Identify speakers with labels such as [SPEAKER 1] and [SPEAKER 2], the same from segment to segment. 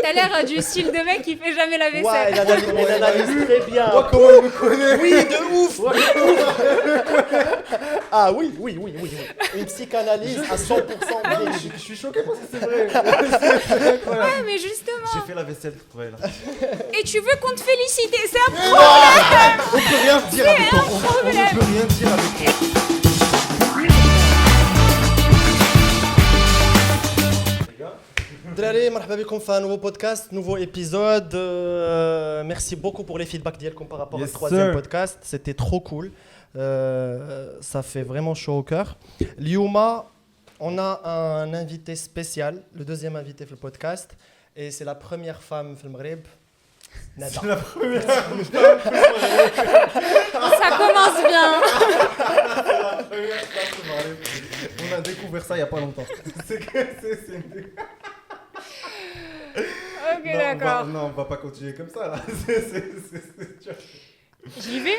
[SPEAKER 1] T'as l'air du style de mec qui fait jamais la
[SPEAKER 2] Ouais,
[SPEAKER 1] vaisselle.
[SPEAKER 2] elle analyse très bien.
[SPEAKER 3] Oh, comment elle me connaît.
[SPEAKER 2] Oui, de ouf. Ah oui. Une psychanalyse à 100% véridique.
[SPEAKER 3] Je suis choqué parce que c'est vrai.
[SPEAKER 1] Ouais, mais justement.
[SPEAKER 3] J'ai fait la vaisselle, ouais, là.
[SPEAKER 1] Et tu veux qu'on te félicite, c'est un
[SPEAKER 3] On peut rien dire avec toi. On ne peut rien dire avec toi.
[SPEAKER 2] Drari, marhaba bikoum في un nouveau podcast, nouveau épisode. Merci beaucoup pour les feedbacks d'Yelkom par rapport
[SPEAKER 3] Yes,
[SPEAKER 2] au troisième
[SPEAKER 3] sir.
[SPEAKER 2] podcast. C'était trop cool. Ça fait vraiment chaud au cœur. Liouma, on a un invité spécial, le deuxième invité pour le podcast. Et c'est la première femme dans le Maghreb. Nada.
[SPEAKER 3] C'est la première.
[SPEAKER 1] Ça commence bien.
[SPEAKER 3] On a découvert ça il n'y a pas longtemps. C'est
[SPEAKER 1] Ok, d'accord.
[SPEAKER 3] Non, on va pas continuer comme ça là.
[SPEAKER 1] J'y vais.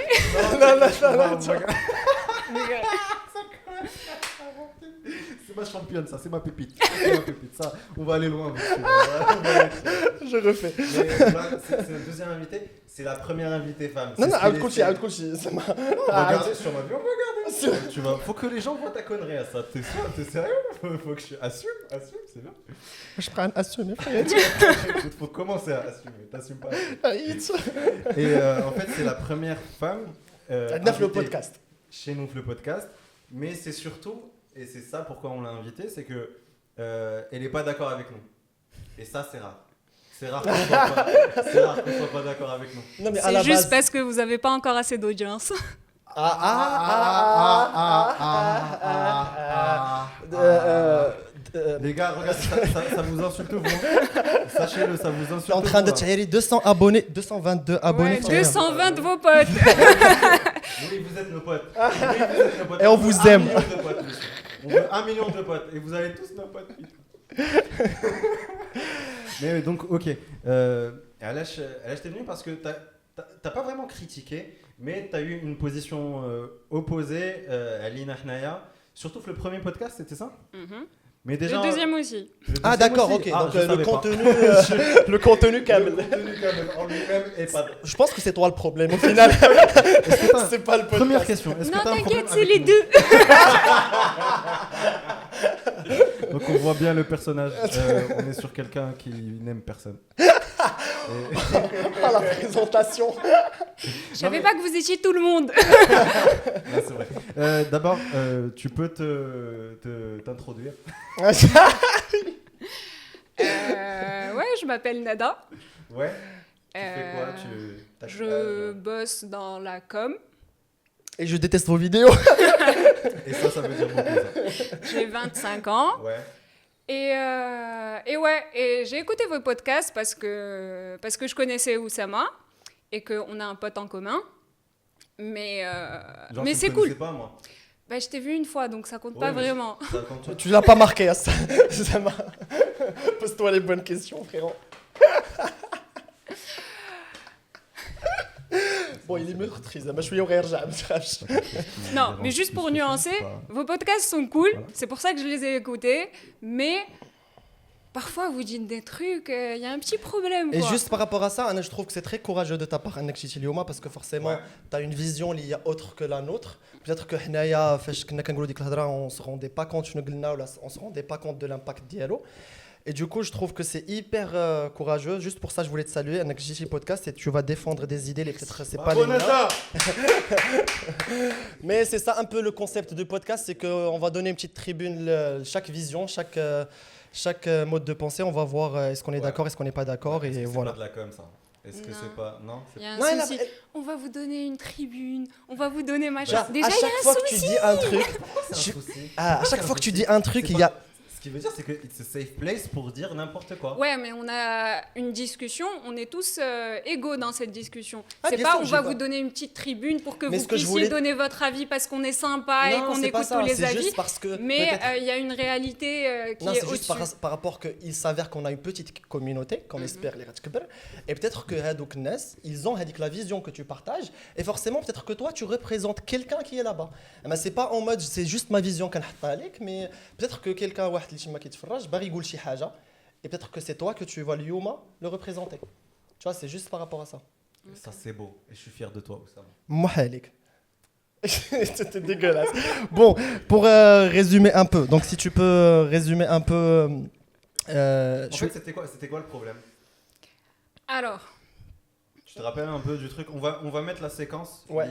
[SPEAKER 2] Non.
[SPEAKER 3] C'est ma championne, ça, c'est ma pépite. Ça, on va aller loin. Monsieur.
[SPEAKER 2] Je refais.
[SPEAKER 3] Mais là, c'est le deuxième invité, c'est la première invitée femme.
[SPEAKER 2] Non,
[SPEAKER 3] C'est ce qu'il
[SPEAKER 2] Aoud
[SPEAKER 3] essaie.
[SPEAKER 2] Kouchi.
[SPEAKER 3] Regardez sur ma vie, on va regarder. Faut que les gens voient ta connerie à ça. T'es sûr, t'es sérieux? Faut que je assume, c'est bien.
[SPEAKER 2] Je prends un assume, frère.
[SPEAKER 3] Faut commencer à assumer. T'assumes pas. Et en fait, c'est la première femme.
[SPEAKER 2] Neuf le
[SPEAKER 3] invitée
[SPEAKER 2] podcast.
[SPEAKER 3] Chez nous, le podcast. Mais c'est surtout, et c'est ça pourquoi on l'a invitée, c'est que elle n'est pas d'accord avec nous. Et ça, c'est rare. C'est rare qu'on soit pas d'accord avec nous.
[SPEAKER 2] Non, mais à
[SPEAKER 1] C'est
[SPEAKER 2] la
[SPEAKER 1] juste
[SPEAKER 2] base.
[SPEAKER 1] parce que vous avez pas encore assez d'audience.
[SPEAKER 3] Les gars, regardez, ça vous insulte vous. Sachez-le, ça vous insulte.
[SPEAKER 2] Tu es en train de
[SPEAKER 3] vous, hein.
[SPEAKER 2] tirer 200 abonnés, 222 abonnés.
[SPEAKER 1] Ouais, 220 de vos potes.
[SPEAKER 3] Oui, vous êtes nos potes. Oui, vous êtes nos potes.
[SPEAKER 2] Et on vous aime.
[SPEAKER 3] 1 million de potes, monsieur. On veut 1 million de potes. Et vous avez tous nos potes. putain. Mais donc, ok. Alash, t'es venu parce que t'as pas vraiment critiqué, mais t'as eu une position opposée à Lina Hnaya. Surtout que le premier podcast, c'était ça.
[SPEAKER 1] Mhm.
[SPEAKER 3] Mais déjà,
[SPEAKER 1] Le deuxième aussi.
[SPEAKER 3] le
[SPEAKER 2] Ah
[SPEAKER 3] deuxième
[SPEAKER 2] d'accord,
[SPEAKER 3] aussi.
[SPEAKER 2] ok.
[SPEAKER 3] Ah,
[SPEAKER 2] Donc
[SPEAKER 3] je
[SPEAKER 2] le
[SPEAKER 3] savais pas.
[SPEAKER 2] contenu, le contenu Kamel.
[SPEAKER 3] Le contenu Kamel en lui-même est pas.
[SPEAKER 2] Je pense que c'est toi le problème au final.
[SPEAKER 3] Est-ce que t'as-
[SPEAKER 2] C'est pas le podcast.
[SPEAKER 3] Première question. Est-ce que
[SPEAKER 1] Non,
[SPEAKER 3] t'as un problème
[SPEAKER 1] t'inquiète, c'est
[SPEAKER 3] avec
[SPEAKER 1] les
[SPEAKER 3] nous
[SPEAKER 1] deux.
[SPEAKER 3] Donc on voit bien le personnage. On est sur quelqu'un qui n'aime personne.
[SPEAKER 2] Ah, la présentation.
[SPEAKER 1] Je savais pas que vous étiez tout le monde.
[SPEAKER 3] Ah, c'est vrai. D'abord, tu peux t'introduire.
[SPEAKER 1] Ouais, je m'appelle Nada.
[SPEAKER 3] Ouais. Tu fais quoi
[SPEAKER 1] Je bosse dans la com.
[SPEAKER 2] Et je déteste vos vidéos.
[SPEAKER 3] Et ça veut dire beaucoup. Ça.
[SPEAKER 1] J'ai 25 ans.
[SPEAKER 3] Ouais.
[SPEAKER 1] Et j'ai écouté vos podcasts parce que je connaissais Oussama et qu'on a un pote en commun. Mais
[SPEAKER 3] Genre,
[SPEAKER 1] c'est
[SPEAKER 3] tu me
[SPEAKER 1] cool.
[SPEAKER 3] connaissais pas moi.
[SPEAKER 1] Bah, je t'ai vu une fois, donc ça compte
[SPEAKER 3] Ouais,
[SPEAKER 1] pas
[SPEAKER 3] mais
[SPEAKER 1] vraiment.
[SPEAKER 3] Ça compte.
[SPEAKER 2] Tu l'as pas marqué à ça. Ça m'a- Pose-toi les bonnes questions, frérot. Bon, il est meurtri, ça m'a chouillé au rire, j'aime.
[SPEAKER 1] Non, mais juste pour nuancer, vos podcasts sont cool,
[SPEAKER 3] Voilà.
[SPEAKER 1] c'est pour ça que je les ai écoutés, mais parfois vous dites des trucs, il y a un petit problème.
[SPEAKER 2] Et
[SPEAKER 1] quoi.
[SPEAKER 2] juste par rapport à ça, Anna, je trouve que c'est très courageux de ta part, Anna Kchitilioma, parce que forcément,
[SPEAKER 3] Ouais.
[SPEAKER 2] tu as une vision liée autre que la nôtre. Peut-être que Hnaya, on se rendait pas compte, on se rendait pas compte de l'impact d'Yalo. Et du coup, je trouve que c'est hyper courageux. Juste pour ça, je voulais te saluer, Anna Kchitili Podcast, et tu vas défendre des idées, peut-être c'est pas les miennes.
[SPEAKER 3] Nada.
[SPEAKER 2] Mais c'est ça un peu le concept du podcast, c'est qu'on va donner une petite tribune, chaque vision, chaque mode de pensée, on va voir est-ce qu'on est
[SPEAKER 3] Ouais.
[SPEAKER 2] d'accord, est-ce qu'on n'est pas d'accord,
[SPEAKER 3] Est-ce que
[SPEAKER 2] et
[SPEAKER 3] c'est
[SPEAKER 2] voilà.
[SPEAKER 3] pas de la com ça. Est-ce que
[SPEAKER 1] Non.
[SPEAKER 3] c'est pas. Non, c'est
[SPEAKER 1] Il y a un
[SPEAKER 2] Non, elle a-
[SPEAKER 1] souci.
[SPEAKER 2] elle-
[SPEAKER 1] On va vous donner une tribune, on va vous donner machin.
[SPEAKER 2] Genre,
[SPEAKER 1] Déjà,
[SPEAKER 2] à
[SPEAKER 1] il y a
[SPEAKER 2] chaque
[SPEAKER 1] un
[SPEAKER 2] fois que tu
[SPEAKER 1] souci.
[SPEAKER 2] dis un truc,
[SPEAKER 3] un
[SPEAKER 2] je-
[SPEAKER 3] souci.
[SPEAKER 2] à chaque fois que tu dis un truc,
[SPEAKER 3] C'est
[SPEAKER 2] il y a.
[SPEAKER 3] pas- Ce qui veut dire, c'est que it's a safe place pour dire n'importe quoi.
[SPEAKER 1] Ouais, mais on a une discussion, on est tous égaux dans cette discussion.
[SPEAKER 2] Ah,
[SPEAKER 1] C'est
[SPEAKER 2] bien
[SPEAKER 1] pas
[SPEAKER 2] sûr,
[SPEAKER 1] on
[SPEAKER 2] j'ai
[SPEAKER 1] va
[SPEAKER 2] pas-
[SPEAKER 1] vous donner une petite tribune pour que
[SPEAKER 2] Mais
[SPEAKER 1] vous
[SPEAKER 2] ce que je
[SPEAKER 1] puissiez
[SPEAKER 2] voulais-
[SPEAKER 1] donner votre avis parce qu'on est sympa et
[SPEAKER 2] Non,
[SPEAKER 1] qu'on
[SPEAKER 2] c'est pas
[SPEAKER 1] écoute
[SPEAKER 2] ça,
[SPEAKER 1] tous les
[SPEAKER 2] c'est
[SPEAKER 1] avis.
[SPEAKER 2] juste parce que.
[SPEAKER 1] Mais
[SPEAKER 2] peut-être-
[SPEAKER 1] il y a une réalité qui
[SPEAKER 2] Non,
[SPEAKER 1] est
[SPEAKER 2] c'est juste
[SPEAKER 1] au-dessus.
[SPEAKER 2] par rapport qu'il s'avère qu'on a une petite communauté, qu'on espère les Ratchkber, et peut-être que Hadouk Nes, ils ont la vision que tu partages, et forcément, peut-être que toi, tu représentes quelqu'un qui est là-bas. Mais c'est pas en mode, c'est juste ma vision qu'on a mais peut-être que quelqu'un, واحد اللي تما كيتفرج, باغي يقول شي حاجة, et peut-être que c'est toi que tu vas le représenter. Tu vois, c'est juste par rapport à ça.
[SPEAKER 3] Et ça, c'est beau. Et je suis fier de toi, Oussama.
[SPEAKER 2] Mohalik. C'était dégueulasse. Bon, pour résumer un peu. Donc, si tu peux résumer un peu.
[SPEAKER 3] En fait, c'était quoi le problème?
[SPEAKER 1] Alors,
[SPEAKER 3] Tu te rappelles un peu du truc? On va mettre la séquence.
[SPEAKER 2] Ouais.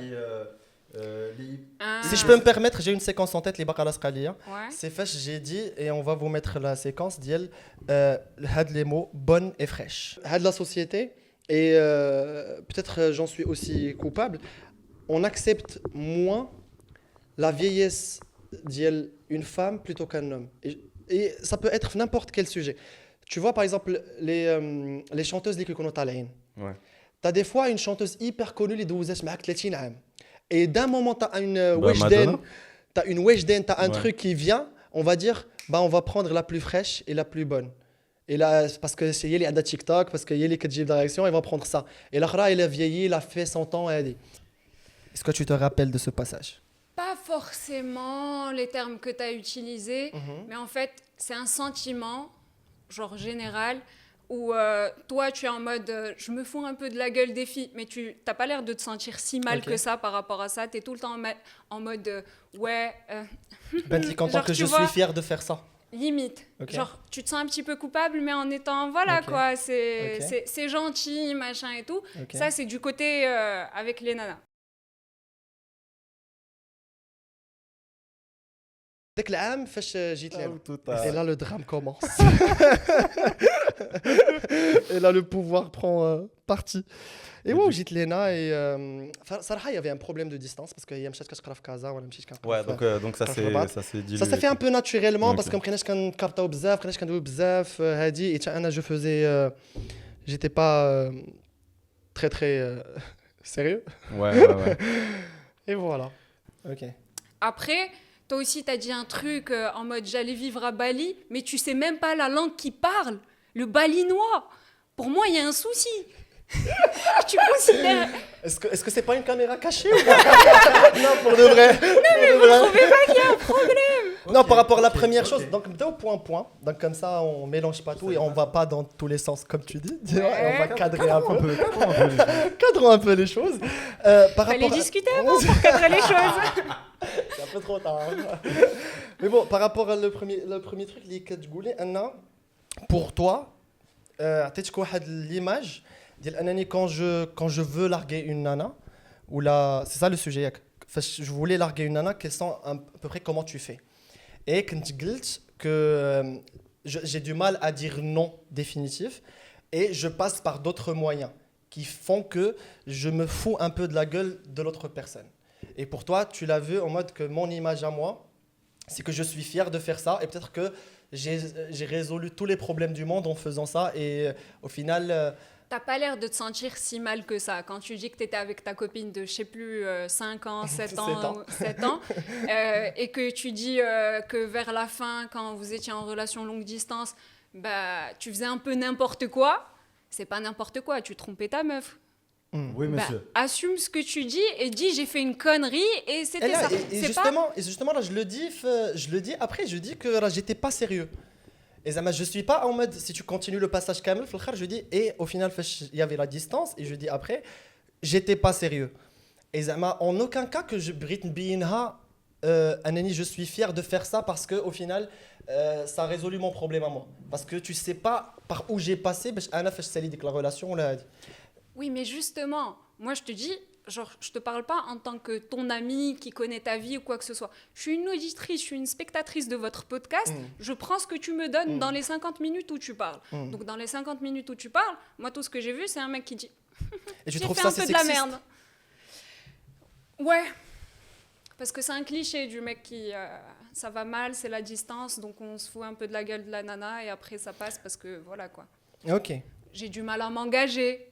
[SPEAKER 2] Si je peux me permettre, j'ai une séquence en tête, les Baqala Sqaliya.
[SPEAKER 1] ouais.
[SPEAKER 2] C'est fait, j'ai dit, et on va vous mettre la séquence d'Yel, had les mots bonne et fraîche. Had la société, et peut-être j'en suis aussi coupable, on accepte moins la vieillesse d'Yel une femme plutôt qu'un homme. Et ça peut être n'importe quel sujet. Tu vois, par exemple, les chanteuses qui connaissent Talaïn.
[SPEAKER 3] Ouais.
[SPEAKER 2] Tu as des fois une chanteuse hyper connue, les 12 avec 30 ans. Et d'un moment, tu as une
[SPEAKER 3] Madonna.
[SPEAKER 2] weshden, tu as un
[SPEAKER 3] Ouais.
[SPEAKER 2] truc qui vient, on va dire, on va prendre la plus fraîche et la plus bonne. Et là, c'est parce que c'est Yeli à TikTok, parce que Yeli qui dit de réaction, il va prendre ça. Et l'Akhra, il a vieilli, il a fait 100 ans, elle dit. Est-ce que tu te rappelles de ce passage?
[SPEAKER 1] Pas forcément les termes que tu as utilisés, mais en fait, c'est un sentiment, genre général, où toi, tu es en mode je me fous un peu de la gueule des filles, mais tu n'as pas l'air de te sentir si mal
[SPEAKER 2] Ok.
[SPEAKER 1] que ça par rapport à ça. Tu es tout le temps en mode ouais,
[SPEAKER 2] Ben, tu es content
[SPEAKER 1] Genre,
[SPEAKER 2] que
[SPEAKER 1] tu
[SPEAKER 2] je
[SPEAKER 1] vois-
[SPEAKER 2] suis fier de faire ça.
[SPEAKER 1] limite.
[SPEAKER 2] Ok.
[SPEAKER 1] Genre, tu te sens un petit peu coupable, mais en étant voilà
[SPEAKER 2] Ok.
[SPEAKER 1] quoi, c'est
[SPEAKER 2] Ok.
[SPEAKER 1] c'est gentil, machin et tout.
[SPEAKER 2] Ok.
[SPEAKER 1] Ça, c'est du côté avec les nanas.
[SPEAKER 2] Dès que l'âme fait j'y
[SPEAKER 3] Ah,
[SPEAKER 2] Et là, le drame commence. Et là, le pouvoir prend parti. Et ouais, j'étais Lena et Sarah, il y avait un problème de distance parce qu'il y a مشات كتقرا في كازا ولا مشيت كنقرا
[SPEAKER 3] Ouais,
[SPEAKER 2] في-
[SPEAKER 3] donc ça
[SPEAKER 2] Rabat.
[SPEAKER 3] s'est dilué.
[SPEAKER 2] Ça s'est fait un peu naturellement
[SPEAKER 3] Ok.
[SPEAKER 2] parce que ما بقيناش كنكارطاو بزاف ما بقيناش كندويو بزاف هادي et انا je faisais j'étais pas très très sérieux
[SPEAKER 3] Ouais.
[SPEAKER 2] et voilà. OK.
[SPEAKER 1] Après, toi aussi, tu as dit un truc en mode j'allais vivre à Bali, mais tu sais même pas la langue qu'ils parlent, le balinois. Pour moi, il y a un souci. Tu considères.
[SPEAKER 2] Est-ce que c'est pas une caméra cachée ou pas? Non, pour de vrai. Non, mais vous
[SPEAKER 1] trouvez pas qu'il y a un problème?
[SPEAKER 2] Non, par rapport à la
[SPEAKER 3] Ok,
[SPEAKER 2] première
[SPEAKER 3] ok.
[SPEAKER 2] chose, donc point. Donc comme ça, on mélange pas tout et on va pas dans tous les sens comme tu dis. Tu vois, et on va cadrer un peu. Cadrons un peu les choses. Par
[SPEAKER 1] Fallait
[SPEAKER 2] rapport à-
[SPEAKER 1] discuter avant pour cadrer les choses.
[SPEAKER 2] C'est un peu trop tard. Mais bon, par rapport à le premier truc, les كتقولي أن pour toi, عطيتك واحد l'image ديال أنني quand je veux larguer une nana ou là, c'est ça le sujet ياك. Je voulais larguer une nana, quels sont à peu près comment tu fais. Et كنت قلت que j'ai du mal à dire non définitif et je passe par d'autres moyens qui font que je me fous un peu de la gueule de l'autre personne. Et pour toi, tu l'as vu en mode que mon image à moi, c'est que je suis fier de faire ça et peut-être que j'ai résolu tous les problèmes du monde en faisant ça et au final,
[SPEAKER 1] T'as pas l'air de te sentir si mal que ça. Quand tu dis que tu étais avec ta copine de, je sais plus, 5 ans, 7
[SPEAKER 2] 7
[SPEAKER 1] ans,
[SPEAKER 2] ans.
[SPEAKER 1] 7 ans et que tu dis que vers la fin, quand vous étiez en relation longue distance, bah, tu faisais un peu n'importe quoi. C'est pas n'importe quoi, tu trompais ta meuf.
[SPEAKER 3] Oui,
[SPEAKER 1] Bah,
[SPEAKER 3] monsieur.
[SPEAKER 1] assume ce que tu dis et dis j'ai fait une connerie et
[SPEAKER 2] et,
[SPEAKER 1] c'était
[SPEAKER 2] là,
[SPEAKER 1] ça.
[SPEAKER 2] et
[SPEAKER 1] C'est
[SPEAKER 2] justement, là, je le dis après, je dis que là, j'étais pas sérieux. Et Zama, je suis pas en mode, si tu continues le passage kamel, je dis, et au final, il y avait la distance, et je dis après, j'étais pas sérieux. Et Zama, en aucun cas que je Brit Binha, Anani, je suis fier de faire ça parce que au final, ça a résolu mon problème à moi. Parce que tu sais pas par où j'ai passé, la relation, on l'a dit.
[SPEAKER 1] Oui, mais justement, moi je te dis, genre, je te parle pas en tant que ton ami qui connaît ta vie ou quoi que ce soit. Je suis une auditrice, je suis une spectatrice de votre podcast. Je prends ce que tu me donnes dans les 50 minutes où tu parles. Donc dans les 50 minutes où tu parles, moi tout ce que j'ai vu, c'est un mec qui dit
[SPEAKER 2] Et tu
[SPEAKER 1] j'ai
[SPEAKER 2] trouves
[SPEAKER 1] fait
[SPEAKER 2] ça
[SPEAKER 1] un peu
[SPEAKER 2] c'est
[SPEAKER 1] de la
[SPEAKER 2] sexiste?
[SPEAKER 1] merde. Ouais. Parce que c'est un cliché du mec qui ça va mal, c'est la distance, donc on se fout un peu de la gueule de la nana et après ça passe parce que voilà quoi.
[SPEAKER 2] Ok.
[SPEAKER 1] J'ai du mal à m'engager.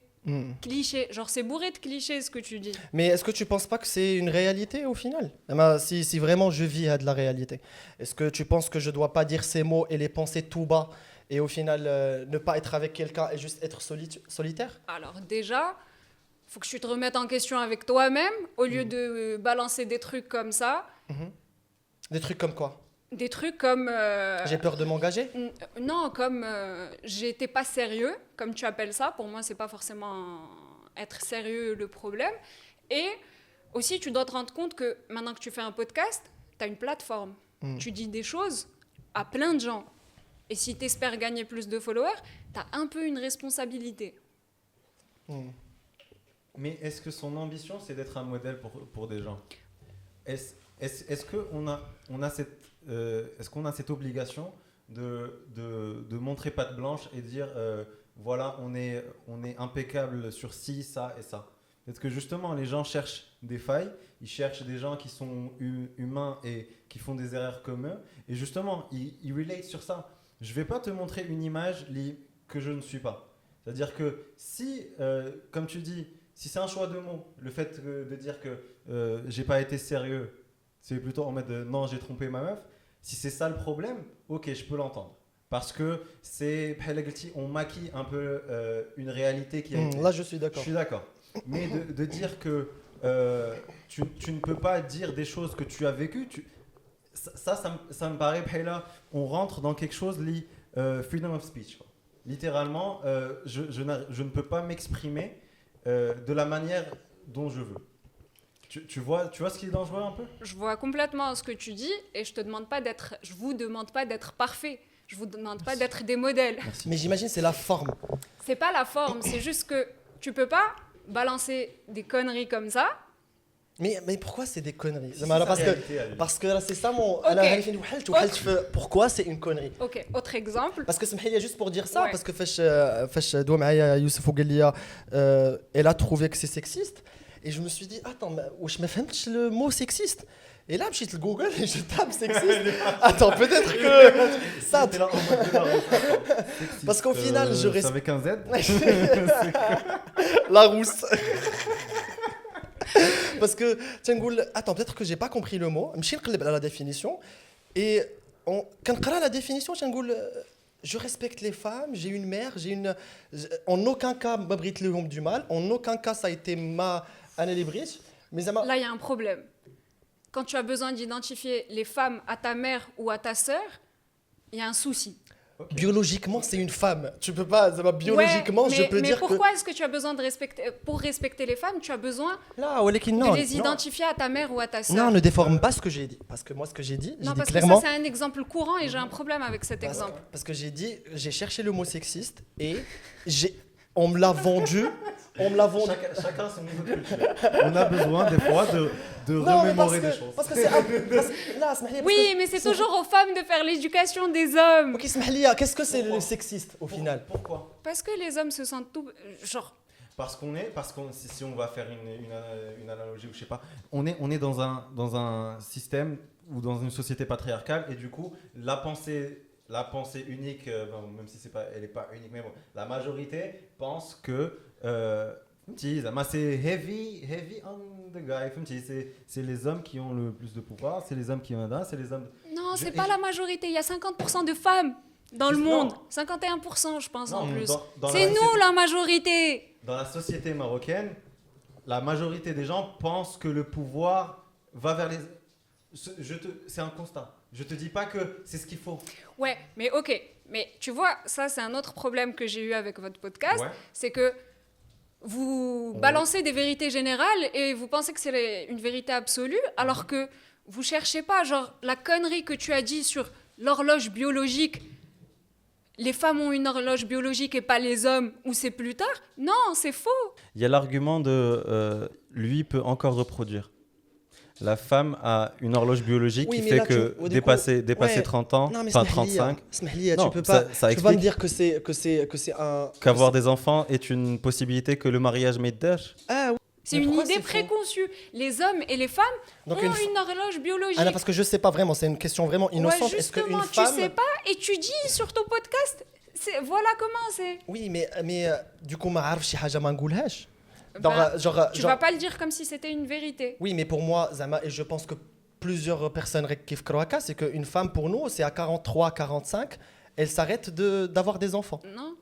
[SPEAKER 1] Cliché, genre c'est bourré de clichés ce que tu dis.
[SPEAKER 2] Mais est-ce que tu penses pas que c'est une réalité au final? Si vraiment je vis à de la réalité, est-ce que tu penses que je dois pas dire ces mots et les penser tout bas et au final ne pas être avec quelqu'un et juste être solitaire?
[SPEAKER 1] Alors déjà, faut que tu te remettes en question avec toi-même au lieu de balancer des trucs comme ça.
[SPEAKER 2] Des trucs comme quoi?
[SPEAKER 1] Des trucs comme...
[SPEAKER 2] J'ai peur de m'engager.
[SPEAKER 1] Non, comme j'étais pas sérieux, comme tu appelles ça. Pour moi, c'est pas forcément être sérieux le problème. Et aussi, tu dois te rendre compte que maintenant que tu fais un podcast, tu as une plateforme. Tu dis des choses à plein de gens. Et si tu espères gagner plus de followers, tu as un peu une responsabilité.
[SPEAKER 3] Mais est-ce que son ambition, c'est d'être un modèle pour des gens? Est-ce qu'on a cette obligation de montrer patte blanche et dire voilà, on est impeccable sur ci, ça et ça? Peut-être que justement, les gens cherchent des failles, ils cherchent des gens qui sont humains et qui font des erreurs comme eux. Et justement, ils relate sur ça. Je ne vais pas te montrer une image que je ne suis pas. C'est-à-dire que si, comme tu dis, si c'est un choix de mots, le fait de dire que j'ai pas été sérieux, c'est plutôt en mode non, j'ai trompé ma meuf. Si c'est ça le problème, ok, je peux l'entendre. Parce que on maquille un peu une réalité qui a été...
[SPEAKER 2] Là, je suis d'accord.
[SPEAKER 3] Je suis d'accord. Mais de dire que tu ne peux pas dire des choses que tu as vécues, ça me paraît, là, on rentre dans quelque chose, freedom of speech. Quoi. Littéralement, je ne peux pas m'exprimer de la manière dont je veux. Tu vois ce qui est dangereux un peu?
[SPEAKER 1] Je vois complètement ce que tu dis et je vous demande pas d'être parfait. Je vous demande pas d'être des modèles.
[SPEAKER 2] Merci. Mais j'imagine c'est la forme.
[SPEAKER 1] C'est pas la forme, c'est juste que tu peux pas balancer des conneries comme ça.
[SPEAKER 2] Mais pourquoi c'est des conneries? Parce que là, c'est ça mon...
[SPEAKER 1] Okay.
[SPEAKER 2] Pourquoi c'est une connerie?
[SPEAKER 1] Ok, autre exemple.
[SPEAKER 2] Parce que c'est juste pour dire ça,
[SPEAKER 1] Ouais.
[SPEAKER 2] parce que Youssef Ougelia, elle a trouvé que c'est sexiste. Et je me suis dit, attends, je me fais le mot sexiste. Et là, je suis sur Google et je tape sexiste. Attends, peut-être que ça... Parce qu'au final, je reste...
[SPEAKER 3] C'est avec un Z?
[SPEAKER 2] La rousse. Parce que, attends, peut-être que j'ai pas compris le mot. Je vais la définition. Et quand je regarde la définition, je respecte les femmes, j'ai une mère, en aucun cas, je m'abrite le du mal. En aucun cas, ça a été ma année mais
[SPEAKER 1] là, il y a un problème. Quand tu as besoin d'identifier les femmes à ta mère ou à ta sœur, il y a un souci.
[SPEAKER 2] Okay. Biologiquement, c'est une femme. Tu peux pas, biologiquement, je peux dire que...
[SPEAKER 1] Mais pourquoi est-ce que tu as besoin pour respecter les femmes, tu as besoin
[SPEAKER 2] de
[SPEAKER 1] les identifier à ta mère ou à ta sœur?
[SPEAKER 2] Non, ne déforme pas ce que j'ai dit. Parce que moi, ce que j'ai dit,
[SPEAKER 1] non,
[SPEAKER 2] j'ai dit
[SPEAKER 1] parce
[SPEAKER 2] clairement...
[SPEAKER 1] que ça, c'est un exemple courant et j'ai un problème avec cet exemple.
[SPEAKER 2] Parce que j'ai cherché le mot sexiste et on me l'a vendu.
[SPEAKER 3] Chacun son niveau de culture. On a besoin des fois de remémorer des choses.
[SPEAKER 2] Parce que c'est
[SPEAKER 1] oui, mais c'est toujours aux femmes de faire l'éducation des hommes.
[SPEAKER 2] Ok, qu'est-ce que c'est le sexiste au final?
[SPEAKER 3] Pourquoi?
[SPEAKER 1] Parce que les hommes se sentent tout... Genre...
[SPEAKER 3] Parce qu'on si on va faire une analogie ou je sais pas, on est dans un système ou dans une société patriarcale et du coup la pensée unique, même si elle n'est pas unique, mais bon, la majorité pense que c'est heavy on the guy. C'est les hommes qui ont le plus de pouvoir, c'est les hommes qui ont c'est les hommes.
[SPEAKER 1] Non, c'est pas la majorité. Il y a 50% de femmes dans le monde. 51%, je pense, en plus. C'est nous la majorité.
[SPEAKER 3] Dans la société marocaine, la majorité des gens pensent que le pouvoir va vers les... C'est un constat. Je te dis pas que c'est ce qu'il faut.
[SPEAKER 1] Ouais, mais ok. Mais tu vois, ça, c'est un autre problème que j'ai eu avec votre podcast. Ouais. C'est que vous balancez des vérités générales et vous pensez que c'est une vérité absolue, alors que vous cherchez pas, genre, la connerie que tu as dit sur l'horloge biologique. Les femmes ont une horloge biologique et pas les hommes, ou c'est plus tard. Non, c'est faux.
[SPEAKER 3] Il y a l'argument de lui peut encore reproduire. La femme a une horloge biologique qui fait que dépasser 30 ans, enfin 35.
[SPEAKER 2] Tu peux pas me dire que c'est un...
[SPEAKER 3] Qu'avoir des enfants est une possibilité que le mariage mette d'âge.
[SPEAKER 2] Ah oui.
[SPEAKER 1] C'est une idée préconçue. Les hommes et les femmes ont une horloge biologique.
[SPEAKER 2] Ah non, parce que je sais pas vraiment, c'est une question vraiment innocente.
[SPEAKER 1] Ouais, justement, tu sais pas et tu dis sur ton podcast, voilà comment c'est.
[SPEAKER 2] Oui, mais du coup, ma عارف شي حاجة ما نقولهاش.
[SPEAKER 1] Tu vas pas le dire comme si c'était une vérité.
[SPEAKER 2] Oui, mais pour moi, Zama, et je pense que plusieurs personnes qui font c'est qu'une femme, pour nous, c'est à 43, 45, elle s'arrête d'avoir des enfants.
[SPEAKER 1] Non,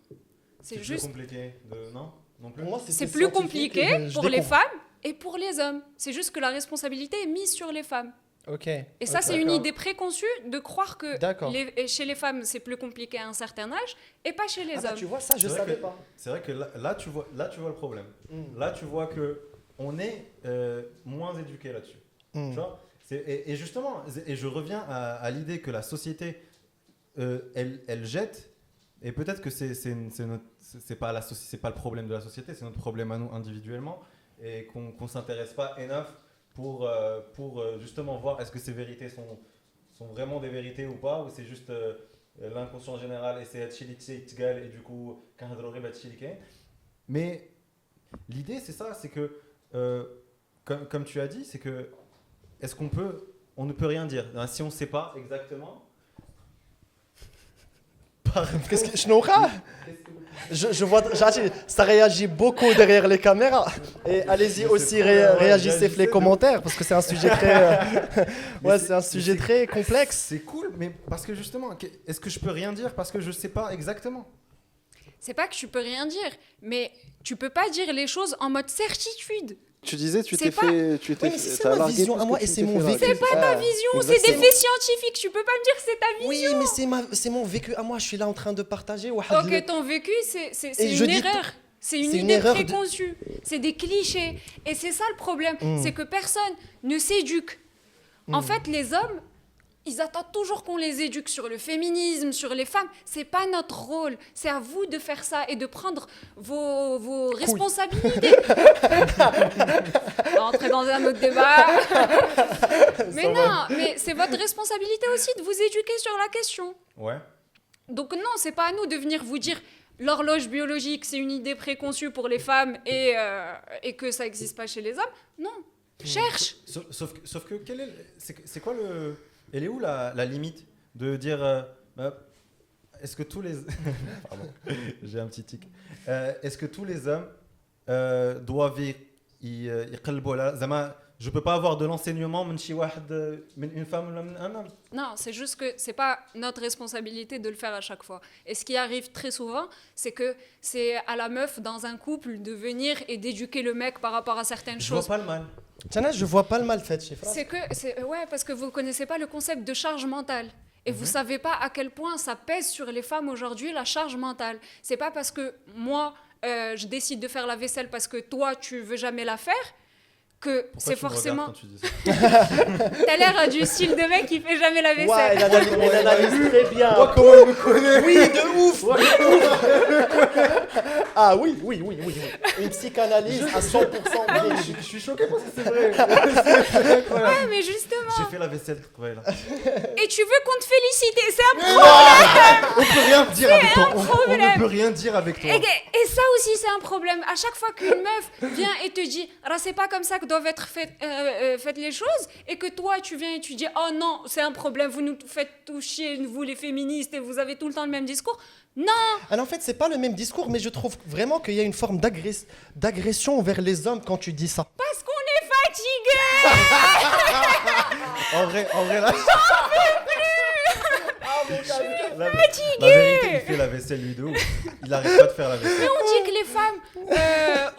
[SPEAKER 1] c'est juste...
[SPEAKER 3] plus compliqué, non? Non plus.
[SPEAKER 1] Pour moi, c'est plus compliqué pour les femmes et pour les hommes. C'est juste que la responsabilité est mise sur les femmes.
[SPEAKER 2] Ok.
[SPEAKER 1] Et ça, c'est une
[SPEAKER 3] D'accord.
[SPEAKER 1] idée préconçue de croire que
[SPEAKER 2] D'accord.
[SPEAKER 1] chez les femmes, c'est plus compliqué à un certain âge et pas chez les
[SPEAKER 2] Ah bah,
[SPEAKER 1] hommes.
[SPEAKER 2] tu vois, ça, je
[SPEAKER 3] C'est vrai
[SPEAKER 2] savais
[SPEAKER 3] que-
[SPEAKER 2] pas.
[SPEAKER 3] C'est vrai que là, tu vois le problème.
[SPEAKER 2] Mm.
[SPEAKER 3] Là, tu vois que on est moins éduqué là-dessus.
[SPEAKER 2] Mm.
[SPEAKER 3] Tu vois et justement, et je reviens à l'idée que la société, elle jette, et peut-être que c'est pas le problème de la société, c'est notre problème à nous individuellement, et qu'on s'intéresse pas enough pour justement voir est-ce que ces vérités sont vraiment des vérités ou pas, ou c'est juste l'inconscient général, et c'est et du coup, mais l'idée c'est ça, c'est que comme tu as dit, c'est que on ne peut rien dire. Si on ne sait pas exactement.
[SPEAKER 2] Qu'est-ce que شنو وقع؟ Je vois, ça réagit beaucoup derrière les caméras. Et allez-y
[SPEAKER 3] Mais
[SPEAKER 2] aussi,
[SPEAKER 3] c'est trop bien, ouais,
[SPEAKER 2] réagissez les
[SPEAKER 3] réagissez,
[SPEAKER 2] commentaires parce que c'est un sujet très,
[SPEAKER 3] Mais
[SPEAKER 2] ouais, c'est un sujet très complexe.
[SPEAKER 3] C'est cool, mais parce que justement, est-ce que je peux rien dire parce que je sais pas exactement?
[SPEAKER 1] C'est pas que tu peux rien dire, mais tu peux pas dire les choses en mode certitude.
[SPEAKER 4] Tu disais, tu
[SPEAKER 1] C'est
[SPEAKER 4] t'es
[SPEAKER 1] pas-
[SPEAKER 4] fait. Tu
[SPEAKER 2] Oui,
[SPEAKER 4] t'es
[SPEAKER 2] mais si
[SPEAKER 4] fait-
[SPEAKER 2] c'est
[SPEAKER 4] t'as
[SPEAKER 2] ma
[SPEAKER 4] largué
[SPEAKER 2] vision
[SPEAKER 4] tout
[SPEAKER 2] à
[SPEAKER 4] ce
[SPEAKER 2] moi
[SPEAKER 4] que
[SPEAKER 2] et
[SPEAKER 4] tu
[SPEAKER 2] c'est
[SPEAKER 4] t'es
[SPEAKER 2] mon
[SPEAKER 4] fait
[SPEAKER 2] vécu.
[SPEAKER 4] larguer.
[SPEAKER 1] C'est pas ta vision, c'est des
[SPEAKER 4] exactement.
[SPEAKER 1] faits scientifiques. Tu peux pas me dire que c'est ta vision.
[SPEAKER 2] Oui, mais c'est mon vécu à moi. Je suis là en train de partager. واحد
[SPEAKER 1] Ok, ton vécu, c'est
[SPEAKER 2] Et je
[SPEAKER 1] une
[SPEAKER 2] dis
[SPEAKER 1] erreur. C'est une
[SPEAKER 2] c'est une
[SPEAKER 1] idée
[SPEAKER 2] erreur de-
[SPEAKER 1] préconçue. C'est des clichés. Et c'est ça le problème. C'est que personne ne s'éduque. En fait, les hommes, ils attendent toujours qu'on les éduque sur le féminisme, sur les femmes. C'est pas notre rôle. C'est à vous de faire ça et de prendre vos responsabilités. On va entrer dans un autre débat. Mais non, mais c'est votre responsabilité aussi de vous éduquer sur la question.
[SPEAKER 3] Ouais.
[SPEAKER 1] Donc non, c'est pas à nous de venir vous dire l'horloge biologique, c'est une idée préconçue pour les femmes et que ça n'existe pas chez les hommes. Non, cherche.
[SPEAKER 3] Sauf que c'est quoi elle est où la limite de dire est-ce que tous les pardon, j'ai un petit tic. Est-ce que tous les hommes doivent يقلبوا على زعما je peux pas avoir de l'enseignement من une femme ou un homme.
[SPEAKER 1] Non, c'est juste que c'est pas notre responsabilité de le faire à chaque fois. Et ce qui arrive très souvent, c'est que c'est à la meuf dans un couple de venir et d'éduquer le mec par rapport à certaines
[SPEAKER 3] Je vois
[SPEAKER 1] choses.
[SPEAKER 3] pas le mal.
[SPEAKER 2] Tiens, je vois pas le mal fait chez Fras.
[SPEAKER 1] Ouais, parce que vous connaissez pas le concept de charge mentale. Et vous savez pas à quel point ça pèse sur les femmes aujourd'hui, la charge mentale. C'est pas parce que moi, je décide de faire la vaisselle parce que toi, tu veux jamais la faire, que
[SPEAKER 3] Pourquoi
[SPEAKER 1] c'est
[SPEAKER 3] tu me regardes
[SPEAKER 1] forcément...
[SPEAKER 3] quand tu dis ça?
[SPEAKER 1] T'as l'air du style de mec qui fait jamais la
[SPEAKER 2] Ouais,
[SPEAKER 1] vaisselle.
[SPEAKER 2] elle analyse très bien.
[SPEAKER 3] Comment il me connaît?
[SPEAKER 2] Oui, de ouf. Ah oui. Une psychanalyse à 100%.
[SPEAKER 3] Je suis choqué parce que c'est vrai.
[SPEAKER 1] Ouais, mais justement.
[SPEAKER 3] J'ai fait la vaisselle. Ouais, là.
[SPEAKER 1] Et tu veux qu'on te félicite. Et c'est un problème.
[SPEAKER 3] On peut rien dire avec toi. On
[SPEAKER 1] problème.
[SPEAKER 3] ne peut rien dire avec toi.
[SPEAKER 1] Et ça aussi, c'est un problème. À chaque fois qu'une meuf vient et te dit « c'est pas comme ça que doivent être faites les choses », et que toi, tu viens et tu dis « Oh non, c'est un problème, vous nous faites tout chier, vous les féministes, et vous avez tout le temps le même discours ». Non.
[SPEAKER 2] Alors en fait, c'est pas le même discours, mais je trouve vraiment qu'il y a une forme d'agression envers les hommes quand tu dis ça.
[SPEAKER 1] Parce qu'on est fatigué.
[SPEAKER 3] En vrai là. La vérité, il fait la vaisselle lui de ouf. Il arrête pas de faire la vaisselle.
[SPEAKER 1] Mais on dit que les femmes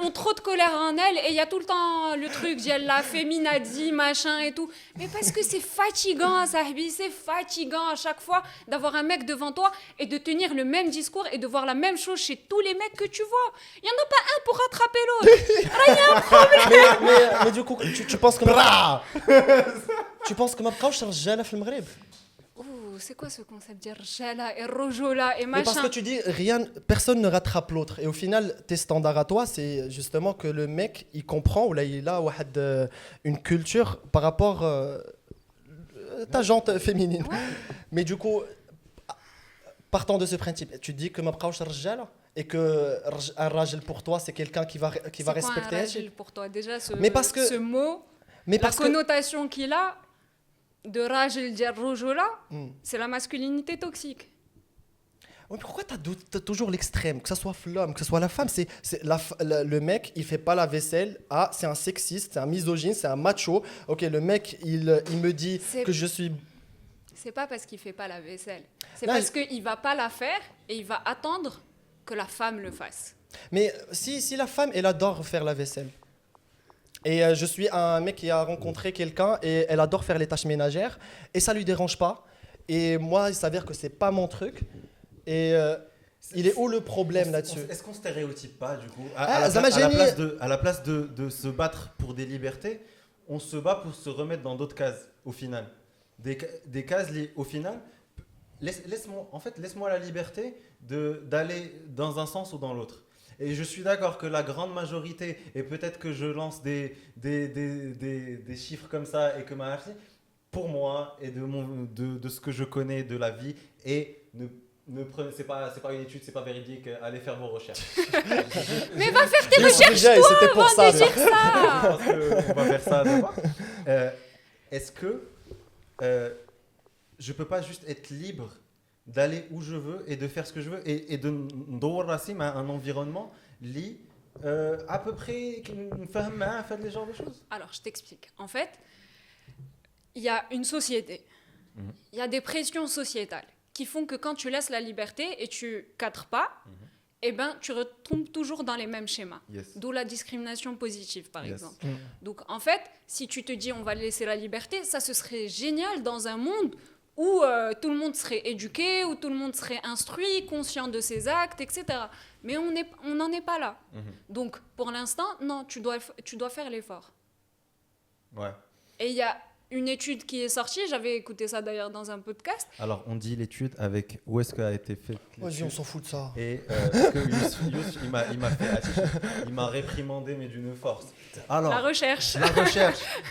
[SPEAKER 1] ont trop de colère en elles et il y a tout le temps le truc, j'ai la féminazie, machin et tout. Mais parce que c'est fatigant, Sahbi, c'est fatigant à chaque fois d'avoir un mec devant toi et de tenir le même discours et de voir la même chose chez tous les mecs que tu vois. Il n'y en a pas un pour rattraper l'autre.
[SPEAKER 2] Mais du coup, tu penses que tu penses que ma بقاوش رجاله في المغرب.
[SPEAKER 1] Ouh, c'est quoi ce concept de rjala et rojola et
[SPEAKER 2] Mais parce que
[SPEAKER 1] machin?
[SPEAKER 2] tu dis personne ne rattrape l'autre et au final tes standards à toi c'est justement que le mec il comprend ou là il a une culture par rapport ta jante féminine. Mais du coup partant de ce principe, tu dis que ma بقاوش رجاله et que un rajel pour toi c'est quelqu'un qui va
[SPEAKER 1] C'est quoi
[SPEAKER 2] respecter
[SPEAKER 1] un rajel pour toi déjà
[SPEAKER 2] Mais parce que-
[SPEAKER 1] ce mot,
[SPEAKER 2] mais
[SPEAKER 1] la
[SPEAKER 2] parce que
[SPEAKER 1] connotation qu'il a de rajel dir rojola, c'est la masculinité toxique.
[SPEAKER 2] Ouais, mais pourquoi t'as toujours l'extrême, que ce soit l'homme, que ce soit la femme, le mec, il fait pas la vaisselle, c'est un sexiste, c'est un misogyne, c'est un macho. Ok, le mec, il me dit que je suis...
[SPEAKER 1] C'est pas parce qu'il fait pas la vaisselle, c'est
[SPEAKER 2] Non,
[SPEAKER 1] parce qu'il va pas la faire et il va attendre que la femme le fasse.
[SPEAKER 2] Mais si la femme, elle adore faire la vaisselle, Et je suis un mec qui a rencontré quelqu'un et elle adore faire les tâches ménagères et ça lui dérange pas. Et moi, il s'avère que c'est pas mon truc. Et il est où le problème là-dessus?
[SPEAKER 3] Est-ce qu'on stéréotype pas du coup à la place de se battre pour des libertés, on se bat pour se remettre dans d'autres cases au final. Des cases liées au final. Laisse-moi la liberté d'aller dans un sens ou dans l'autre. Et je suis d'accord que la grande majorité, et peut-être que je lance des chiffres comme ça, et que pour moi, et de ce que je connais de la vie, et ne prenez, c'est pas une étude, c'est pas véridique, allez faire vos recherches.
[SPEAKER 1] Mais va faire tes recherches toi,
[SPEAKER 2] c'était pour
[SPEAKER 1] avant
[SPEAKER 2] ça.
[SPEAKER 1] de dire ça.
[SPEAKER 3] Je pense qu'on va faire ça d'abord. Est-ce que je peux pas juste être libre d'aller où je veux et de faire ce que je veux et de ndouar un environnement à peu près qui me fait faire des genres de choses?
[SPEAKER 1] Alors, je t'explique. En fait, il y a une société. Il y a des pressions sociétales qui font que quand tu laisses la liberté et tu cadres pas, eh ben, tu retombes toujours dans les mêmes schémas.
[SPEAKER 3] Yes.
[SPEAKER 1] D'où la discrimination positive, par
[SPEAKER 3] Yes.
[SPEAKER 1] exemple. Donc, en fait, si tu te dis on va laisser la liberté, ça, ce serait génial dans un monde où tout le monde serait éduqué, où tout le monde serait instruit, conscient de ses actes, etc. Mais on n'en est pas là. Donc, pour l'instant, non, tu dois faire l'effort.
[SPEAKER 3] Ouais.
[SPEAKER 1] Et il y a une étude qui est sortie, j'avais écouté ça d'ailleurs dans un podcast.
[SPEAKER 3] Alors, on dit l'étude avec où est-ce qu'a été faite
[SPEAKER 2] Vas-y,
[SPEAKER 3] l'étude.
[SPEAKER 2] on s'en fout de ça.
[SPEAKER 3] Et parce que Youssef, il m'a fait afficher. Il m'a réprimandé, mais d'une force. Alors,
[SPEAKER 1] La recherche.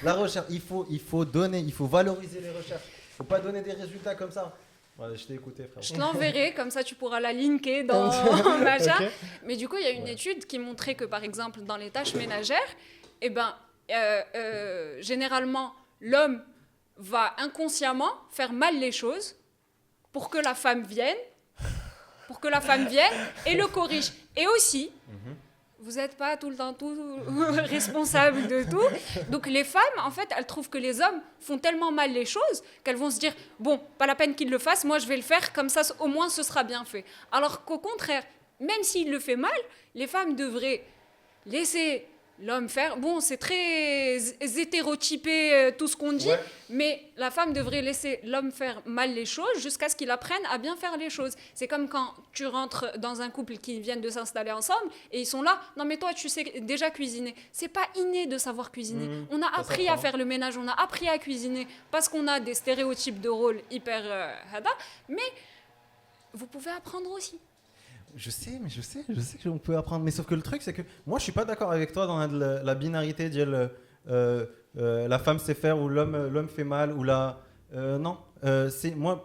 [SPEAKER 3] la recherche, il faut donner, il faut valoriser les recherches. Il ne faut pas donner des résultats comme ça. Voilà, je t'ai écouté, frère.
[SPEAKER 1] Je te l'enverrai, comme ça tu pourras la linker dans machin.
[SPEAKER 2] Ok.
[SPEAKER 1] Mais du coup, il y a une étude qui montrait que, par exemple, dans les tâches ménagères, eh ben, généralement, l'homme va inconsciemment faire mal les choses pour que la femme vienne et le corrige. Et aussi, vous n'êtes pas tout le temps responsable de tout. Donc les femmes, en fait, elles trouvent que les hommes font tellement mal les choses qu'elles vont se dire « Bon, pas la peine qu'ils le fassent, moi je vais le faire, comme ça au moins ce sera bien fait. » Alors qu'au contraire, même s'il le fait mal, les femmes devraient laisser l'homme faire. Bon, c'est très hétérotypé tout ce qu'on dit,
[SPEAKER 3] Ouais.
[SPEAKER 1] mais la femme devrait laisser l'homme faire mal les choses jusqu'à ce qu'il apprenne à bien faire les choses. C'est comme quand tu rentres dans un couple qui viennent de s'installer ensemble et ils sont là. Non, mais toi, tu sais déjà cuisiner. C'est pas inné de savoir cuisiner. On a appris à
[SPEAKER 3] s'apprend.
[SPEAKER 1] faire le ménage, on a appris à cuisiner parce qu'on a des stéréotypes de rôle hyper mais vous pouvez apprendre aussi.
[SPEAKER 3] Je sais qu'on peut apprendre. Mais sauf que le truc, c'est que moi, je suis pas d'accord avec toi dans la binarité de la femme sait faire ou l'homme fait mal ou non.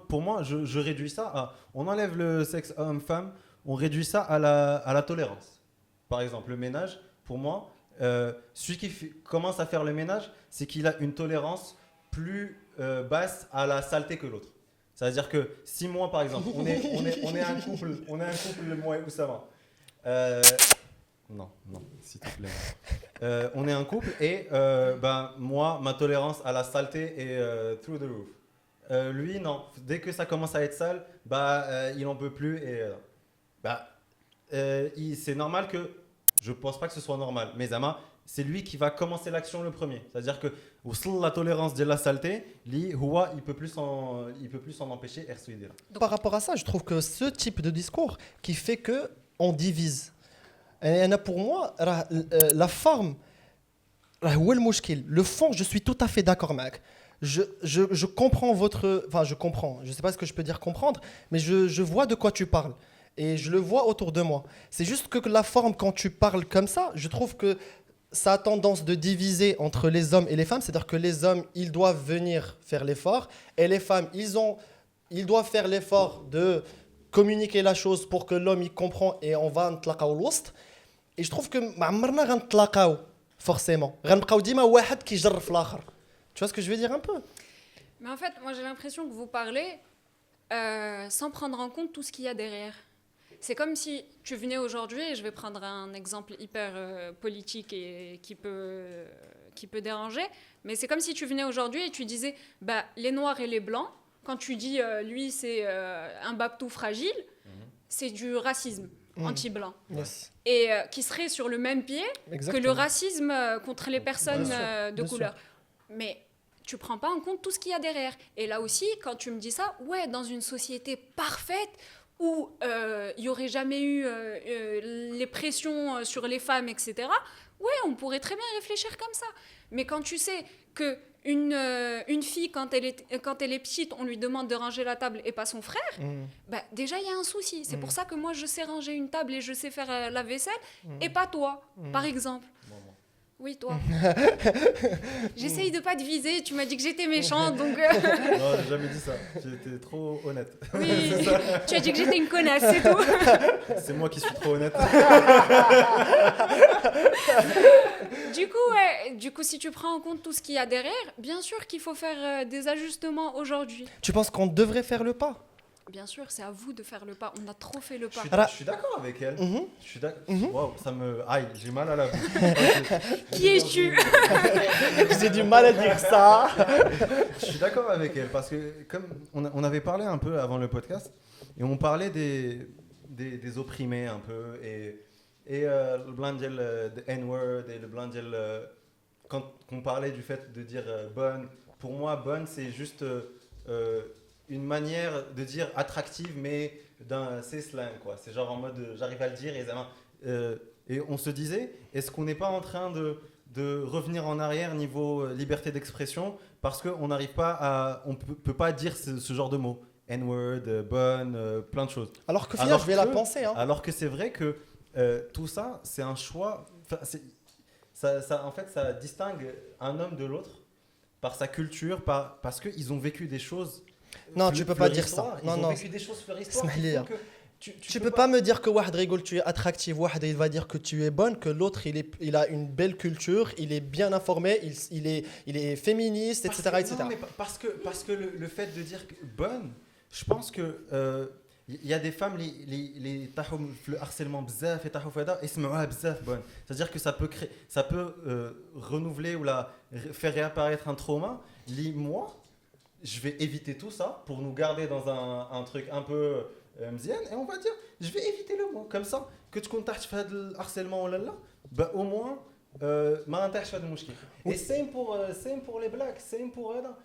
[SPEAKER 3] Pour moi, je réduis ça à. On enlève le sexe homme-femme, on réduit ça à la tolérance. Par exemple, le ménage, pour moi, celui qui commence à faire le ménage, c'est qu'il a une tolérance plus basse à la saleté que l'autre. C'est-à-dire que si moi, par exemple, on est un couple, moi et Oussama. Non, s'il te plaît. On est un couple et moi, ma tolérance à la saleté est through the roof. Lui, non. Dès que ça commence à être sale, il n'en peut plus et c'est normal que je pense pas que ce soit normal. Mais Zama, c'est lui qui va commencer l'action le premier. C'est-à-dire que la tolérance de la saleté, lui, il peut plus s'en empêcher.
[SPEAKER 2] Par rapport à ça, je trouve que ce type de discours qui fait que on divise. Et pour moi, la forme, le fond, je suis tout à fait d'accord, mec. Je comprends je comprends. Je sais pas ce que je peux dire comprendre, mais je vois de quoi tu parles. Et je le vois autour de moi. C'est juste que la forme, quand tu parles comme ça, je trouve que ça a tendance de diviser entre les hommes et les femmes. C'est-à-dire que les hommes, ils doivent venir faire l'effort. Et les femmes, ils doivent faire l'effort de communiquer la chose pour que l'homme, il comprend. Et on va نتلاقاو الوسط. Et je trouve que ما عمرنا غنتلاقاو forcément. غنبقاو ديما واحد كيجر في الآخر. Tu vois ce que je veux dire un peu?
[SPEAKER 1] Mais en fait, moi j'ai l'impression que vous parlez sans prendre en compte tout ce qu'il y a derrière. C'est comme si tu venais aujourd'hui, et je vais prendre un exemple hyper politique et qui peut déranger, mais c'est comme si tu venais aujourd'hui et tu disais les noirs et les blancs, quand tu dis lui c'est un babtou fragile, c'est du racisme. anti-blanc.
[SPEAKER 2] Yes.
[SPEAKER 1] Et qui serait sur le même pied que le
[SPEAKER 2] Exactement.
[SPEAKER 1] racisme contre les personnes de
[SPEAKER 2] bien
[SPEAKER 1] couleur. Mais tu prends pas en compte tout ce qu'il y a derrière. Et là aussi, quand tu me dis ça, ouais, dans une société parfaite où il y aurait jamais eu les pressions sur les femmes, etc., ouais, on pourrait très bien réfléchir comme ça. Mais quand tu sais que une fille, quand elle est petite, on lui demande de ranger la table et pas son frère, bah, déjà, il y a un souci. C'est pour ça que moi, je sais ranger une table et je sais faire la vaisselle, et pas toi, par exemple. Oui, toi. J'essaye de pas te viser, tu m'as dit que j'étais méchante, donc...
[SPEAKER 3] Non, j'ai jamais dit ça. J'ai été trop honnête.
[SPEAKER 1] Oui, tu as dit que j'étais une connasse, c'est tout.
[SPEAKER 3] C'est moi qui suis trop honnête.
[SPEAKER 1] Du coup, si tu prends en compte tout ce qu'il y a derrière, bien sûr qu'il faut faire des ajustements aujourd'hui.
[SPEAKER 2] Tu penses qu'on devrait faire le pas?
[SPEAKER 1] Bien sûr, c'est à vous de faire le pas. On a trop fait le
[SPEAKER 3] Je
[SPEAKER 1] pas.
[SPEAKER 3] suis d'accord avec elle. Je suis d'accord. Waouh, ça me... Aïe, j'ai mal à la bouche.
[SPEAKER 1] Qui es-tu?
[SPEAKER 2] J'ai du mal à dire ça.
[SPEAKER 3] Je suis d'accord avec elle parce que comme on avait parlé un peu avant le podcast et on parlait des opprimés un peu et le blanc de N-word et le blanc quand on parlait du fait de dire bonne, pour moi bonne c'est juste une manière de dire attractive mais c'est slang quoi, c'est genre en mode j'arrive à le dire et on se disait est-ce qu'on n'est pas en train de revenir en arrière niveau liberté d'expression parce qu'on n'arrive pas à... On peut pas dire ce genre de mots. N-word, bonne, plein de choses.
[SPEAKER 2] Alors que finalement, je vais la penser. Hein.
[SPEAKER 3] Alors que c'est vrai que tout ça, c'est un choix... En fait, ça distingue un homme de l'autre par sa culture, parce qu'ils ont vécu des choses...
[SPEAKER 2] Non, tu peux pas dire ça.
[SPEAKER 3] Ils ont vécu des choses fleurissoires.
[SPEAKER 2] Tu peux pas me dire que Wahd rigole, tu es attractive, Wahd il va dire que tu es bonne, que l'autre il a une belle culture, il est bien informé, il est féministe, etc. etc.
[SPEAKER 3] Non, mais parce que le fait de dire que bonne, je pense que il y a des femmes les tahom le harcèlement bzaf et tahom fada et smaouha bzaf bonne. C'est-à-dire que ça peut renouveler ou faire réapparaître un trauma. Moi, je vais éviter tout ça pour nous garder dans un truc un peu مزيان et on va dire je vais éviter le mot comme ça que tu contactes في هذا الharcèlement ولا لا bah au moins ما نطيحش في هذا المشكل et same pour les blacks same pour هذا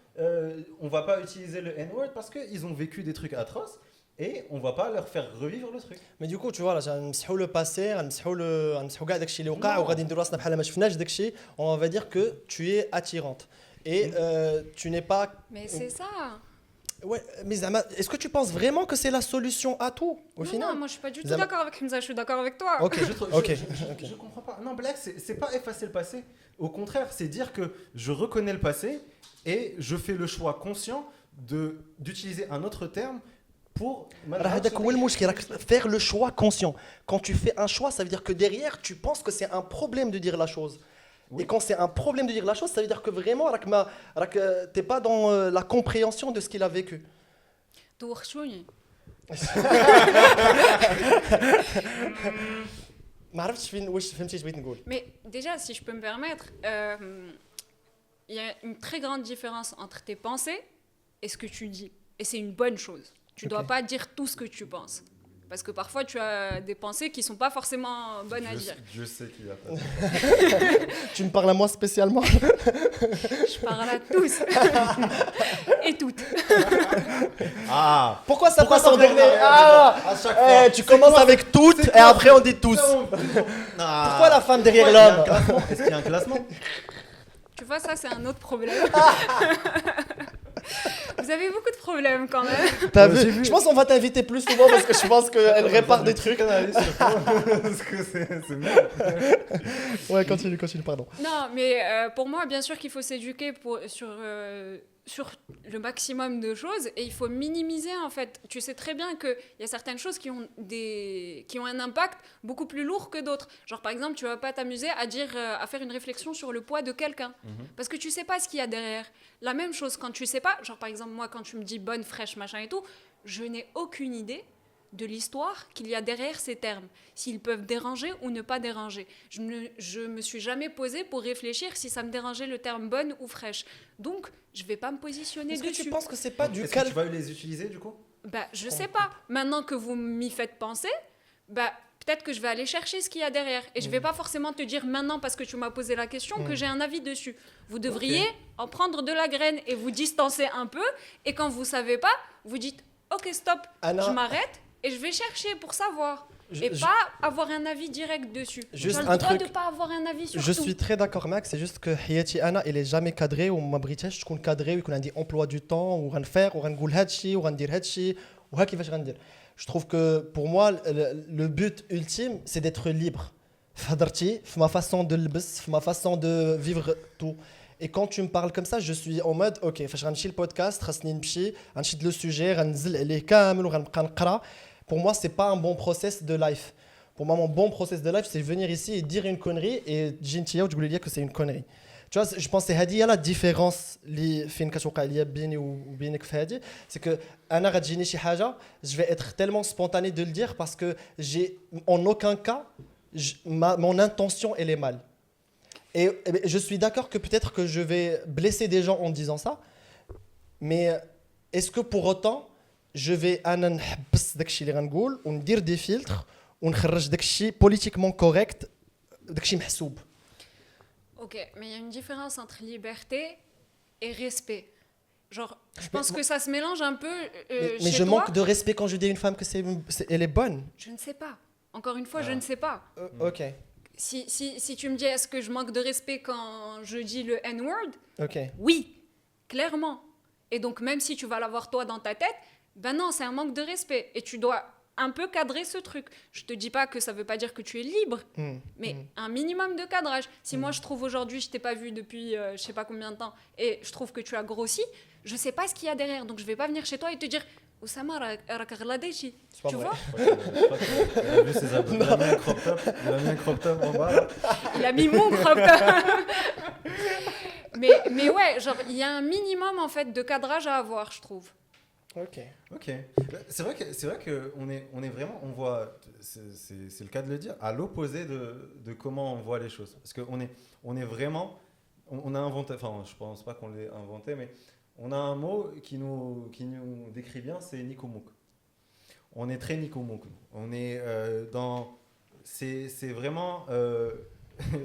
[SPEAKER 3] on va pas utiliser le N-word parce que ils ont vécu des trucs atroces et on va pas leur faire revivre le truc.
[SPEAKER 2] Mais du coup tu vois là غنمسحوا le passé غنمسحوا كاع داكشي اللي وقع وغادي نديروا راسنا بحال ما شفناش داكشي on va dire que tu es attirante et tu n'es pas
[SPEAKER 1] mais c'est ça.
[SPEAKER 2] Ouais, mais Zama, est-ce que tu penses vraiment que c'est la solution à tout au final?
[SPEAKER 1] Non, moi je suis pas du tout d'accord avec Hamza, je suis d'accord avec toi.
[SPEAKER 2] Ok,
[SPEAKER 3] je comprends pas. Non, blague, c'est pas effacer le passé. Au contraire, c'est dire que je reconnais le passé et je fais le choix conscient d'utiliser un autre terme pour...
[SPEAKER 2] Faire le choix conscient. Quand tu fais un choix, ça veut dire que derrière, tu penses que c'est un problème de dire la chose. Oui. Et quand c'est un problème de dire la chose, ça veut dire que vraiment, t'es pas dans la compréhension de ce qu'il a vécu.
[SPEAKER 1] Mais déjà, si je peux me permettre, il y a une très grande différence entre tes pensées et ce que tu dis. Et c'est une bonne chose. Tu ne dois pas dire tout ce que tu penses. Parce que parfois, tu as des pensées qui ne sont pas forcément bonnes à dire.
[SPEAKER 3] Je sais qu'il y a pas.
[SPEAKER 2] Tu me parles à moi spécialement?
[SPEAKER 1] Je parle à tous. Et toutes.
[SPEAKER 2] Ah. Pourquoi ça passe en dernier? À chaque fois. Tu commences avec toutes et après on dit tous. Pourquoi la femme derrière l'homme?
[SPEAKER 3] Est-ce qu'il y a un classement?
[SPEAKER 1] Tu vois, ça, c'est un autre problème. Vous avez beaucoup de problèmes quand même.
[SPEAKER 2] T'as vu? Je pense qu'on va t'inviter plus souvent parce que je pense qu'elle répare des trucs.
[SPEAKER 3] Parce que c'est merde.
[SPEAKER 2] Ouais, continue, pardon.
[SPEAKER 1] Non, mais pour moi, bien sûr qu'il faut s'éduquer sur le maximum de choses et il faut minimiser en fait. Tu sais très bien qu'il y a certaines choses qui ont un impact beaucoup plus lourd que d'autres. Genre par exemple, tu vas pas t'amuser à faire une réflexion sur le poids de quelqu'un parce que tu sais pas ce qu'il y a derrière. La même chose quand tu sais pas, genre par exemple moi quand tu me dis bonne, fraîche, machin et tout, je n'ai aucune idée de l'histoire qu'il y a derrière ces termes, s'ils peuvent déranger ou ne pas déranger. Je me suis jamais posée pour réfléchir si ça me dérangeait le terme bonne ou fraîche. Donc, je vais pas me positionner dessus.
[SPEAKER 2] Est-ce que tu penses que c'est pas du
[SPEAKER 3] calme? Tu vas les utiliser du coup?
[SPEAKER 1] Bah, je sais pas. Maintenant que vous m'y faites penser, bah, peut-être que je vais aller chercher ce qu'il y a derrière. Et je vais pas forcément te dire maintenant, parce que tu m'as posé la question, que j'ai un avis dessus. Vous devriez en prendre de la graine et vous distancer un peu. Et quand vous savez pas, vous dites ok, stop,
[SPEAKER 2] Anna,
[SPEAKER 1] je m'arrête et je vais chercher pour savoir. Pas avoir un avis direct dessus.
[SPEAKER 2] Juste
[SPEAKER 1] tu as le
[SPEAKER 2] un
[SPEAKER 1] droit
[SPEAKER 2] truc.
[SPEAKER 1] de pas avoir un avis sur
[SPEAKER 2] Je
[SPEAKER 1] tout.
[SPEAKER 2] suis très d'accord, Max. C'est juste que Hayati Anna, il est jamais cadré ou ma british تكون cadré ويكون عندي emploi du temps ou غنفير وغنقول هادشي وغندير هادشي وها كيفاش غندير. Je trouve que pour moi le but ultime c'est d'être libre. في هضرتي في ma façon de لبس في ma façon de vivre tout. Et quand tu me parles comme ça, je suis en mode OK, فاش غنمشي البودكاست خاصني نمشي غنشد لو سوجي غنزل عليه كامل وغنبقى نقرا. Pour moi, c'est pas un bon process de life. Pour moi, mon bon process de life, c'est venir ici et dire une connerie et Jintia, je voulais dire que c'est une connerie. Tu vois, je pense que c'est la différence اللي فين كتوقع ليا بيني وبينك في هذه, c'est que انا غتجيني شي حاجه, je vais être tellement spontané de le dire parce que j'ai en aucun cas mon intention elle est mal. Et je suis d'accord que peut-être que je vais blesser des gens en disant ça, mais est-ce que pour autant je vais انا نحبس داكشي اللي غنقول وندير دي فلتر ونخرج داكشي politiquement correct, داكشي محسوب.
[SPEAKER 1] Ok, mais il y a une différence entre liberté et respect. Genre, je pense que ça se mélange un peu
[SPEAKER 2] mais je manque de respect quand je dis à une femme que elle est bonne.
[SPEAKER 1] Je ne sais pas. Encore une fois, je ne sais pas.
[SPEAKER 2] Ok.
[SPEAKER 1] Si tu me dis est-ce que je manque de respect quand je dis le N-word, oui, clairement. Et donc, même si tu vas l'avoir toi dans ta tête, ben non, c'est un manque de respect. Et tu dois un peu cadrer ce truc. Je te dis pas que ça veut pas dire que tu es libre, mais un minimum de cadrage. Si moi je trouve aujourd'hui, je t'ai pas vu depuis je sais pas combien de temps, et je trouve que tu as grossi, je sais pas ce qu'il y a derrière, donc je vais pas venir chez toi et te dire Oussama rak ghladechi. Tu vois?
[SPEAKER 3] Il a vu ses abdos. Il a mis un crop top en bas.
[SPEAKER 1] Il a mis mon crop top. mais ouais, genre il y a un minimum en fait de cadrage à avoir, je trouve.
[SPEAKER 2] Ok.
[SPEAKER 3] C'est vrai que on est vraiment, on voit, c'est le cas de le dire, à l'opposé de comment on voit les choses. Parce que on est vraiment, on a inventé, enfin je pense pas qu'on l'ait inventé, mais on a un mot qui nous décrit bien, c'est Nikomouk. On est très Nikomouk. On est dans, c'est vraiment,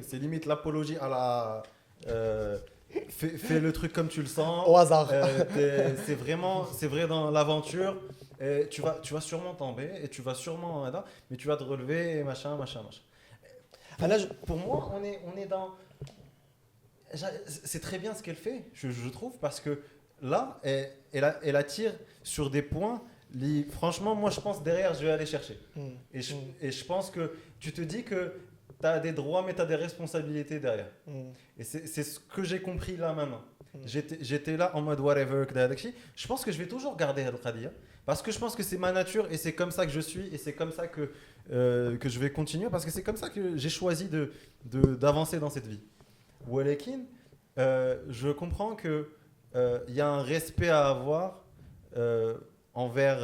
[SPEAKER 3] c'est limite l'apologie à la fais le truc comme tu le sens.
[SPEAKER 2] Au hasard.
[SPEAKER 3] C'est vrai dans l'aventure. Et tu vas sûrement tomber et tu vas sûrement, mais tu vas te relever et machin. Pour moi, on est dans. C'est très bien ce qu'elle fait, je trouve, parce que là, elle attire sur des points. Franchement, moi, je pense derrière, je vais aller chercher. Et je pense que tu te dis que tu as des droits, mais tu as des responsabilités derrière. Et c'est ce que j'ai compris là maintenant. J'étais là en mode whatever. Je pense que je vais toujours garder Al-Qadiyya parce que je pense que c'est ma nature et c'est comme ça que je suis et c'est comme ça que je vais continuer parce que c'est comme ça que j'ai choisi d'avancer dans cette vie. Walekin, je comprends qu'il y a un respect à avoir envers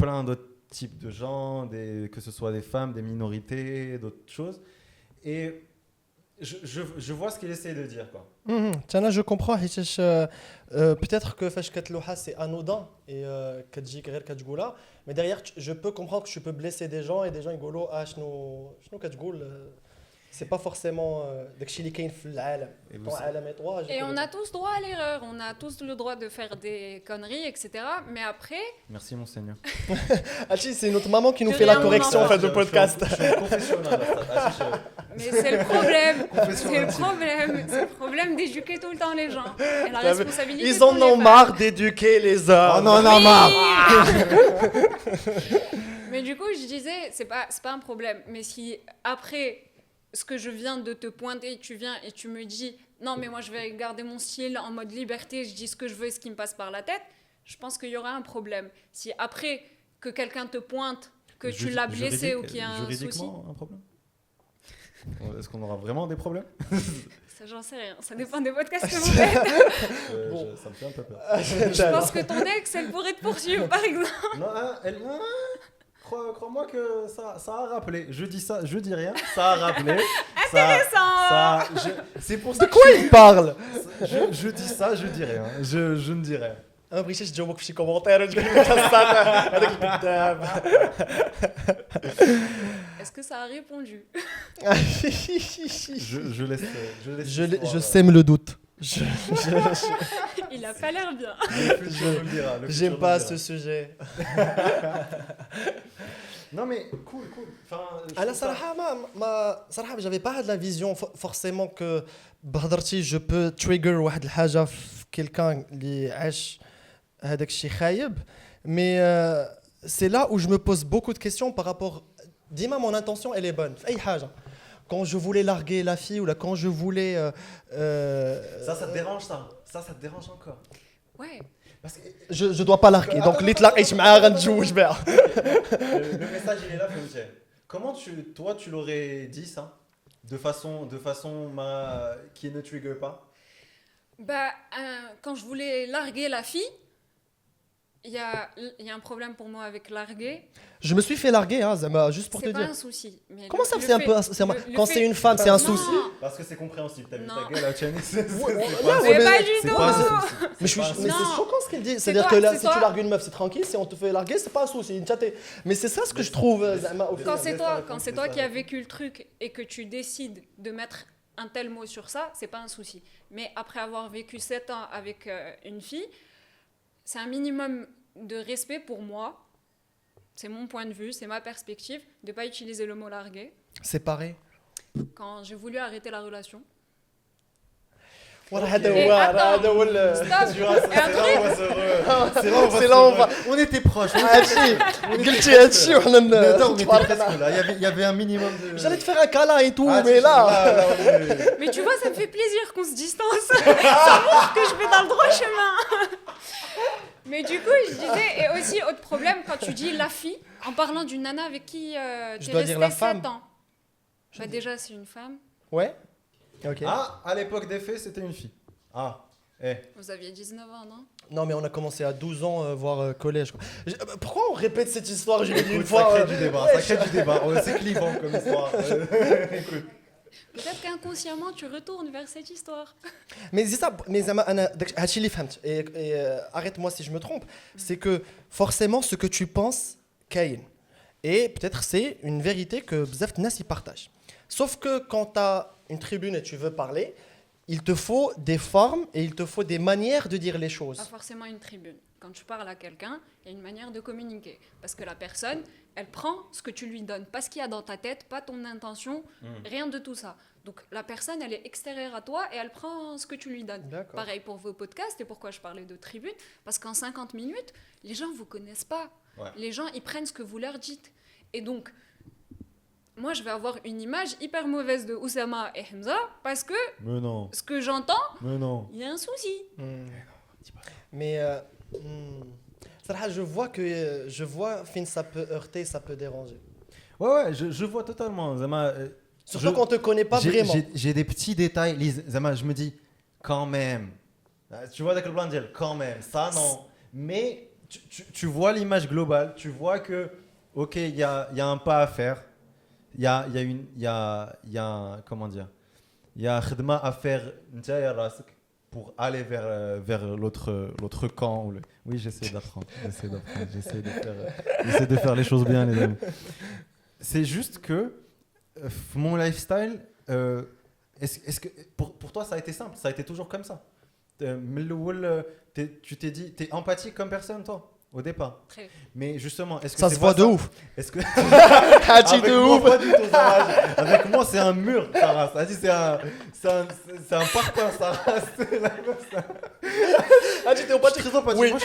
[SPEAKER 3] plein d'autres types de gens, que ce soit des femmes, des minorités, d'autres choses. Et je vois ce qu'il essaie de dire, quoi.
[SPEAKER 2] Tiens, là, je comprends. Peut-être que فاش كتلوحها c'est anodin et كتجيك غير كتقولها, mais derrière je peux comprendre que tu peux blesser des gens et des gens يقولوا شنو كتقول. C'est pas forcément داكشي اللي كاين في العالم.
[SPEAKER 1] Et on a tous droit à l'erreur, on a tous le droit de faire des conneries, etc. Mais après...
[SPEAKER 3] Merci, Monseigneur.
[SPEAKER 2] C'est notre maman qui nous fait la correction en fait du podcast.
[SPEAKER 3] Je suis confessionnal.
[SPEAKER 1] Mais c'est le problème. C'est le problème d'éduquer tout le temps les gens. Et la responsabilité.
[SPEAKER 2] Ils en ont marre d'éduquer les hommes.
[SPEAKER 3] On en a marre.
[SPEAKER 1] Mais du coup, je disais, c'est pas un problème. Mais si après ce que je viens de te pointer, tu viens et tu me dis non, mais moi je vais garder mon style en mode liberté, je dis ce que je veux et ce qui me passe par la tête, je pense qu'il y aura un problème. Si après que quelqu'un te pointe que tu l'as blessé ou qu'il y a un souci.
[SPEAKER 3] Juridiquement, un problème. Est-ce qu'on aura vraiment des problèmes?
[SPEAKER 1] Ça, j'en sais rien. Ça dépend des podcasts que vous faites.
[SPEAKER 3] Ça me fait un peu peur.
[SPEAKER 1] Je pense que ton ex, elle pourrait te poursuivre, par exemple.
[SPEAKER 3] Non, crois-moi que ça a rappelé. Je dis ça, je dis rien. Ça a rappelé.
[SPEAKER 1] Intéressant.
[SPEAKER 3] C'est pour ça.
[SPEAKER 2] De quoi il parle?
[SPEAKER 3] Je dis ça, je dis rien. Je ne dis rien.
[SPEAKER 2] ما بغيتش تجاوبك في شي كومونتير وتقول لي هذاك الكذاب.
[SPEAKER 1] Est-ce que ça a répondu?
[SPEAKER 3] Je laisse.
[SPEAKER 2] Je sème le doute.
[SPEAKER 1] Il a pas l'air bien.
[SPEAKER 3] Le futur nous le dira, le futur
[SPEAKER 2] J'aime
[SPEAKER 3] nous
[SPEAKER 2] pas
[SPEAKER 3] le dira.
[SPEAKER 2] ce sujet.
[SPEAKER 3] Non mais cool. Enfin, je
[SPEAKER 2] انا
[SPEAKER 3] trouve ça-
[SPEAKER 2] صراحه ما صراحه j'avais pas de la vision forcément que بهضرتي je peux trigger واحد الحاجه في quelqu'un اللي عاش هذاك الشيء خايب mais c'est là où je me pose beaucoup de questions par rapport ديما mon intention elle est bonne في اي حاجه quand je voulais larguer la fille ou là quand je voulais
[SPEAKER 3] Ça te dérange ça? Ça te dérange encore?
[SPEAKER 1] Ouais.
[SPEAKER 3] Parce que
[SPEAKER 2] je dois pas larguer donc اللي تلاقيت معاه غنتزوج بها.
[SPEAKER 3] le message il est là, Fouché. Comment toi tu l'aurais dit ça? De façon qui ne trigger pas?
[SPEAKER 1] Bah, quand je voulais larguer la fille, il y a un problème pour moi avec larguer.
[SPEAKER 2] Je me suis fait larguer hein, Zama, juste pour te
[SPEAKER 1] C'est pas
[SPEAKER 2] dire.
[SPEAKER 1] un souci. Mais
[SPEAKER 2] Comment ça
[SPEAKER 1] le
[SPEAKER 2] c'est un
[SPEAKER 1] fait-
[SPEAKER 2] peu
[SPEAKER 1] le
[SPEAKER 2] quand
[SPEAKER 1] fait-
[SPEAKER 2] c'est une femme c'est un
[SPEAKER 1] Non.
[SPEAKER 2] souci.
[SPEAKER 3] Parce que c'est compréhensible. T'as vu
[SPEAKER 1] Non.
[SPEAKER 3] ta gueule, là, Tiani, c'est
[SPEAKER 2] Ouais,
[SPEAKER 3] pas-
[SPEAKER 2] ouais,
[SPEAKER 1] Mais pas du
[SPEAKER 3] c'est
[SPEAKER 1] tout.
[SPEAKER 3] pas un souci.
[SPEAKER 2] Mais,
[SPEAKER 3] C'est pas un
[SPEAKER 2] mais
[SPEAKER 1] Non.
[SPEAKER 2] c'est choquant ce qu'il dit.
[SPEAKER 1] C'est
[SPEAKER 2] C'est-à-dire
[SPEAKER 1] toi,
[SPEAKER 2] que là,
[SPEAKER 1] c'est
[SPEAKER 2] si tu
[SPEAKER 1] toi.
[SPEAKER 2] largues une meuf, c'est tranquille. Si on te fait larguer, c'est pas un souci. Mais c'est ça ce que je trouve. Zama, au
[SPEAKER 1] Quand
[SPEAKER 2] final.
[SPEAKER 1] c'est
[SPEAKER 3] laisse
[SPEAKER 1] toi,
[SPEAKER 3] la
[SPEAKER 1] quand
[SPEAKER 3] réponse,
[SPEAKER 1] c'est toi
[SPEAKER 3] laisse
[SPEAKER 1] qui
[SPEAKER 3] la
[SPEAKER 1] as vécu le truc et que tu décides de mettre un tel mot sur ça, c'est pas un souci. Mais après avoir vécu 7 ans avec une fille, c'est un minimum de respect pour moi. C'est mon point de vue, c'est ma perspective, de pas utiliser le mot larguer.
[SPEAKER 2] Séparé.
[SPEAKER 1] Quand j'ai voulu arrêter la relation.
[SPEAKER 2] Voilà,
[SPEAKER 1] Et
[SPEAKER 2] هذا هو هذا هو ال-
[SPEAKER 1] Stop.
[SPEAKER 3] Tu vois,
[SPEAKER 1] Et un truc,
[SPEAKER 2] C'est là où on va.
[SPEAKER 3] On était proches.
[SPEAKER 2] هادشي قلتي هادشي وحنا
[SPEAKER 3] Attends, on était
[SPEAKER 2] تفارقنا.
[SPEAKER 3] presque là. Il y avait un minimum de.
[SPEAKER 2] J'allais te faire un câlin et tout,
[SPEAKER 3] Ah,
[SPEAKER 2] mais là.
[SPEAKER 3] on est-
[SPEAKER 1] mais tu vois, ça me fait plaisir qu'on se distance. Ça montre que je vais dans le droit chemin. Mais du coup, je disais, et aussi, autre problème, quand tu dis la fille, en parlant d'une nana avec qui tu es
[SPEAKER 2] dois
[SPEAKER 1] resté
[SPEAKER 2] dire la
[SPEAKER 1] 7
[SPEAKER 2] femme.
[SPEAKER 1] ans. Bah, déjà, c'est une femme.
[SPEAKER 2] Ouais. Ok.
[SPEAKER 3] Ah, à l'époque des faits, c'était une fille. Ah,
[SPEAKER 1] Vous aviez 19 ans, non?
[SPEAKER 2] Non, mais on a commencé à 12 ans, voire collège. Quoi. Pourquoi on répète cette histoire? J'ai dit une
[SPEAKER 3] écoute,
[SPEAKER 2] fois.
[SPEAKER 3] ça crée du débat. Ça crée du débat. C'est clivant comme histoire. Écoute.
[SPEAKER 1] Peut-être qu'inconsciemment, tu retournes vers cette histoire.
[SPEAKER 2] Mais c'est ça, mais Zama, هادشي اللي فهمت. Et arrête-moi si je me trompe, c'est que forcément ce que tu penses كاين. Et peut-être c'est une vérité que bzaf nas y partagent. Sauf que quand tu as une tribune et tu veux parler, il te faut des formes et il te faut des manières de dire les choses.
[SPEAKER 1] Pas forcément une tribune. Quand tu parles à quelqu'un, il y a une manière de communiquer. Parce que la personne, elle prend ce que tu lui donnes, pas ce qu'il y a dans ta tête, pas ton intention, rien de tout ça. Donc la personne, elle est extérieure à toi et elle prend ce que tu lui donnes.
[SPEAKER 2] D'accord.
[SPEAKER 1] Pareil pour vos podcasts et pourquoi je parlais de tribune, parce qu'en 50 minutes, les gens ne vous connaissent pas.
[SPEAKER 3] Ouais.
[SPEAKER 1] Les gens, ils prennent ce que vous leur dites. Et donc, moi, je vais avoir une image hyper mauvaise de Oussama et Hamza parce que
[SPEAKER 3] Mais non.
[SPEAKER 1] ce que j'entends,
[SPEAKER 3] Mais non.
[SPEAKER 1] il y a un souci.
[SPEAKER 2] Mais صراحة, je vois fin ça peut heurter, ça peut déranger.
[SPEAKER 3] Ouais, je vois totalement. Zama,
[SPEAKER 2] Surtout qu'on te connaît pas vraiment.
[SPEAKER 3] J'ai des petits détails. Lise, Zama, je me dis, quand même. Tu vois, d'accord, Blandel, quand même. Ça, non. Mais tu vois l'image globale. Tu vois que, ok, il y a un pas à faire. Il y a un, comment dire, il y a un khidma à faire pour aller vers l'autre camp. Oui, j'essaie d'apprendre. J'essaie de faire les choses bien, les amis. C'est juste que mon lifestyle, est-ce que pour toi ça a été simple? Ça a été toujours comme ça? Tu t'es dit, t'es empathique comme personne, toi, au départ.
[SPEAKER 1] Très.
[SPEAKER 3] Mais justement, est-ce que
[SPEAKER 2] Ça
[SPEAKER 3] c'est
[SPEAKER 2] se voit
[SPEAKER 3] pas
[SPEAKER 2] de
[SPEAKER 3] ça?
[SPEAKER 2] ouf.
[SPEAKER 3] Est-ce que
[SPEAKER 2] Hati
[SPEAKER 3] avec
[SPEAKER 2] de
[SPEAKER 3] moi,
[SPEAKER 2] ouf.
[SPEAKER 3] pas du tout, Sarah. Avec moi, c'est un mur, Sarah. Ça dit, c'est un parpaing, Sarah.
[SPEAKER 2] Hati, t'es
[SPEAKER 3] Moi, je suis très empathique.
[SPEAKER 2] Oui.
[SPEAKER 3] Moi,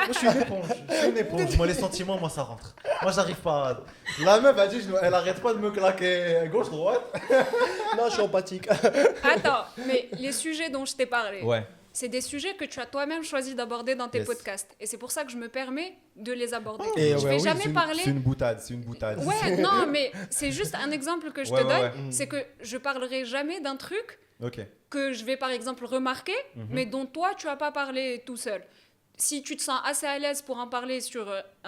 [SPEAKER 3] je suis une éponge. Je suis une éponge. Moi, les sentiments, moi, ça rentre. Moi, j'arrive pas. La meuf, elle dit, elle arrête pas de me claquer gauche-droite.
[SPEAKER 2] Non, je suis empathique.
[SPEAKER 1] Attends, mais les sujets dont je t'ai parlé,
[SPEAKER 3] Ouais.
[SPEAKER 1] c'est des sujets que tu as toi-même choisi d'aborder dans tes
[SPEAKER 3] Yes.
[SPEAKER 1] podcasts. Et c'est pour ça que je me permets de les aborder.
[SPEAKER 2] Et
[SPEAKER 1] je
[SPEAKER 2] ouais,
[SPEAKER 1] vais
[SPEAKER 2] oui,
[SPEAKER 1] jamais parler...
[SPEAKER 3] C'est une boutade, c'est une boutade.
[SPEAKER 1] Ouais, non, mais c'est juste un exemple que je
[SPEAKER 3] Ouais,
[SPEAKER 1] te
[SPEAKER 3] ouais,
[SPEAKER 1] donne.
[SPEAKER 3] ouais.
[SPEAKER 1] C'est que je parlerai jamais d'un truc
[SPEAKER 3] Ok.
[SPEAKER 1] que je vais par exemple remarquer, mais dont toi tu as pas parlé tout seul. si tu te sens assez à l'aise pour en parler sur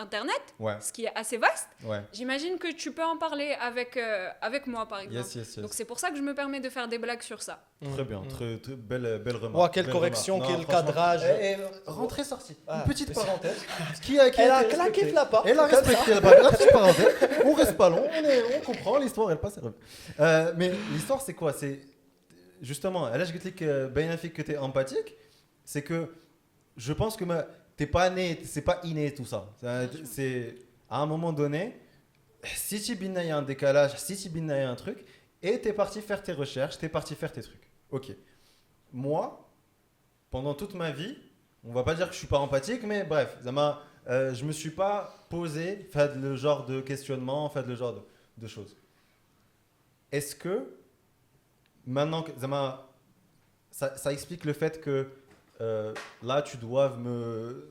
[SPEAKER 1] Internet,
[SPEAKER 3] Ouais,
[SPEAKER 1] ce qui est assez vaste,
[SPEAKER 3] ouais.
[SPEAKER 1] j'imagine que tu peux en parler avec moi, par exemple.
[SPEAKER 3] Yes.
[SPEAKER 1] Donc c'est pour ça que je me permets de faire des blagues sur ça.
[SPEAKER 3] Très bien, très belle remarque.
[SPEAKER 2] Oh, quelle
[SPEAKER 3] belle
[SPEAKER 2] correction,
[SPEAKER 3] remarque.
[SPEAKER 2] quel
[SPEAKER 3] Non, franchement,
[SPEAKER 2] cadrage.
[SPEAKER 3] rentrée sortie.
[SPEAKER 2] Ah,
[SPEAKER 3] Une petite
[SPEAKER 2] c'est-
[SPEAKER 3] parenthèse.
[SPEAKER 2] Elle a claqué la porte.
[SPEAKER 3] Elle a respecté la petite parenthèse. On reste pas long, on comprend l'histoire, elle passe. Mais l'histoire, c'est quoi? C'est justement, là, je dis que tu es empathique, c'est que je pense que t'es pas né, c'est pas inné tout ça. C'est à un moment donné, si tu il y a un décalage, si tu il y a un truc, et t'es parti faire tes recherches, t'es parti faire tes trucs. Ok. Moi, pendant toute ma vie, on va pas dire que je suis pas empathique, mais bref, je me suis pas posé, fait le genre de questionnement, fait le genre de choses. Est-ce que maintenant que ça explique le fait que là tu dois me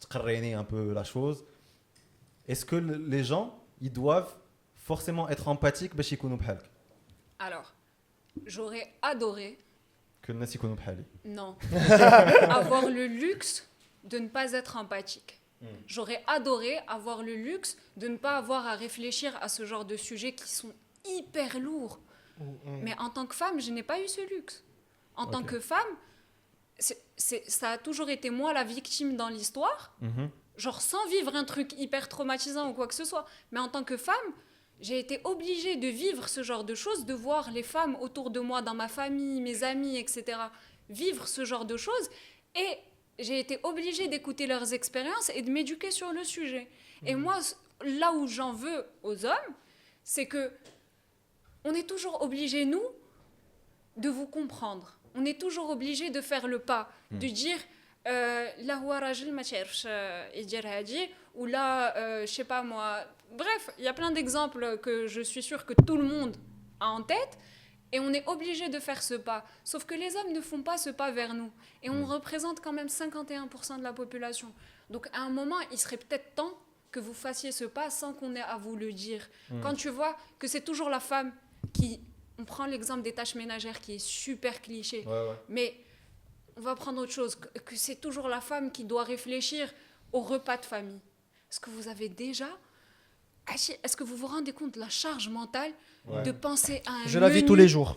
[SPEAKER 3] traîner un peu la chose. Est-ce que les gens ils doivent forcément être empathiques باش يكونوا بحالك
[SPEAKER 1] Alors, j'aurais adoré,
[SPEAKER 3] que الناس يكونوا بحالي
[SPEAKER 1] non, avoir le luxe de ne pas être empathique. J'aurais adoré avoir le luxe de ne pas avoir à réfléchir à ce genre de sujets qui sont hyper lourds. Mais en tant que femme, je n'ai pas eu ce luxe. En tant que femme, ça a toujours été moi la victime dans l'histoire, genre sans vivre un truc hyper traumatisant ou quoi que ce soit. Mais en tant que femme, j'ai été obligée de vivre ce genre de choses, de voir les femmes autour de moi, dans ma famille, mes amis, etc., vivre ce genre de choses. Et j'ai été obligée d'écouter leurs expériences et de m'éduquer sur le sujet. Et moi, là où j'en veux aux hommes, c'est que on est toujours obligés, nous, de vous comprendre. On est toujours obligés de faire le pas, de dire là هو راجل ما تعرفش يدير هادي ou là je sais pas moi. Bref, il y a plein d'exemples que je suis sûre que tout le monde a en tête et on est obligé de faire ce pas. Sauf que les hommes ne font pas ce pas vers nous et on représente quand même 51% de la population. Donc à un moment, il serait peut-être temps que vous fassiez ce pas sans qu'on ait à vous le dire. Quand tu vois que c'est toujours la femme qui... On prend l'exemple des tâches ménagères qui est super cliché.
[SPEAKER 3] Ouais.
[SPEAKER 1] Mais on va prendre autre chose. Que c'est toujours la femme qui doit réfléchir au repas de famille. Est-ce que vous avez déjà... Est-ce que vous vous rendez compte de la charge mentale de penser à un
[SPEAKER 2] Je la vis tous les jours.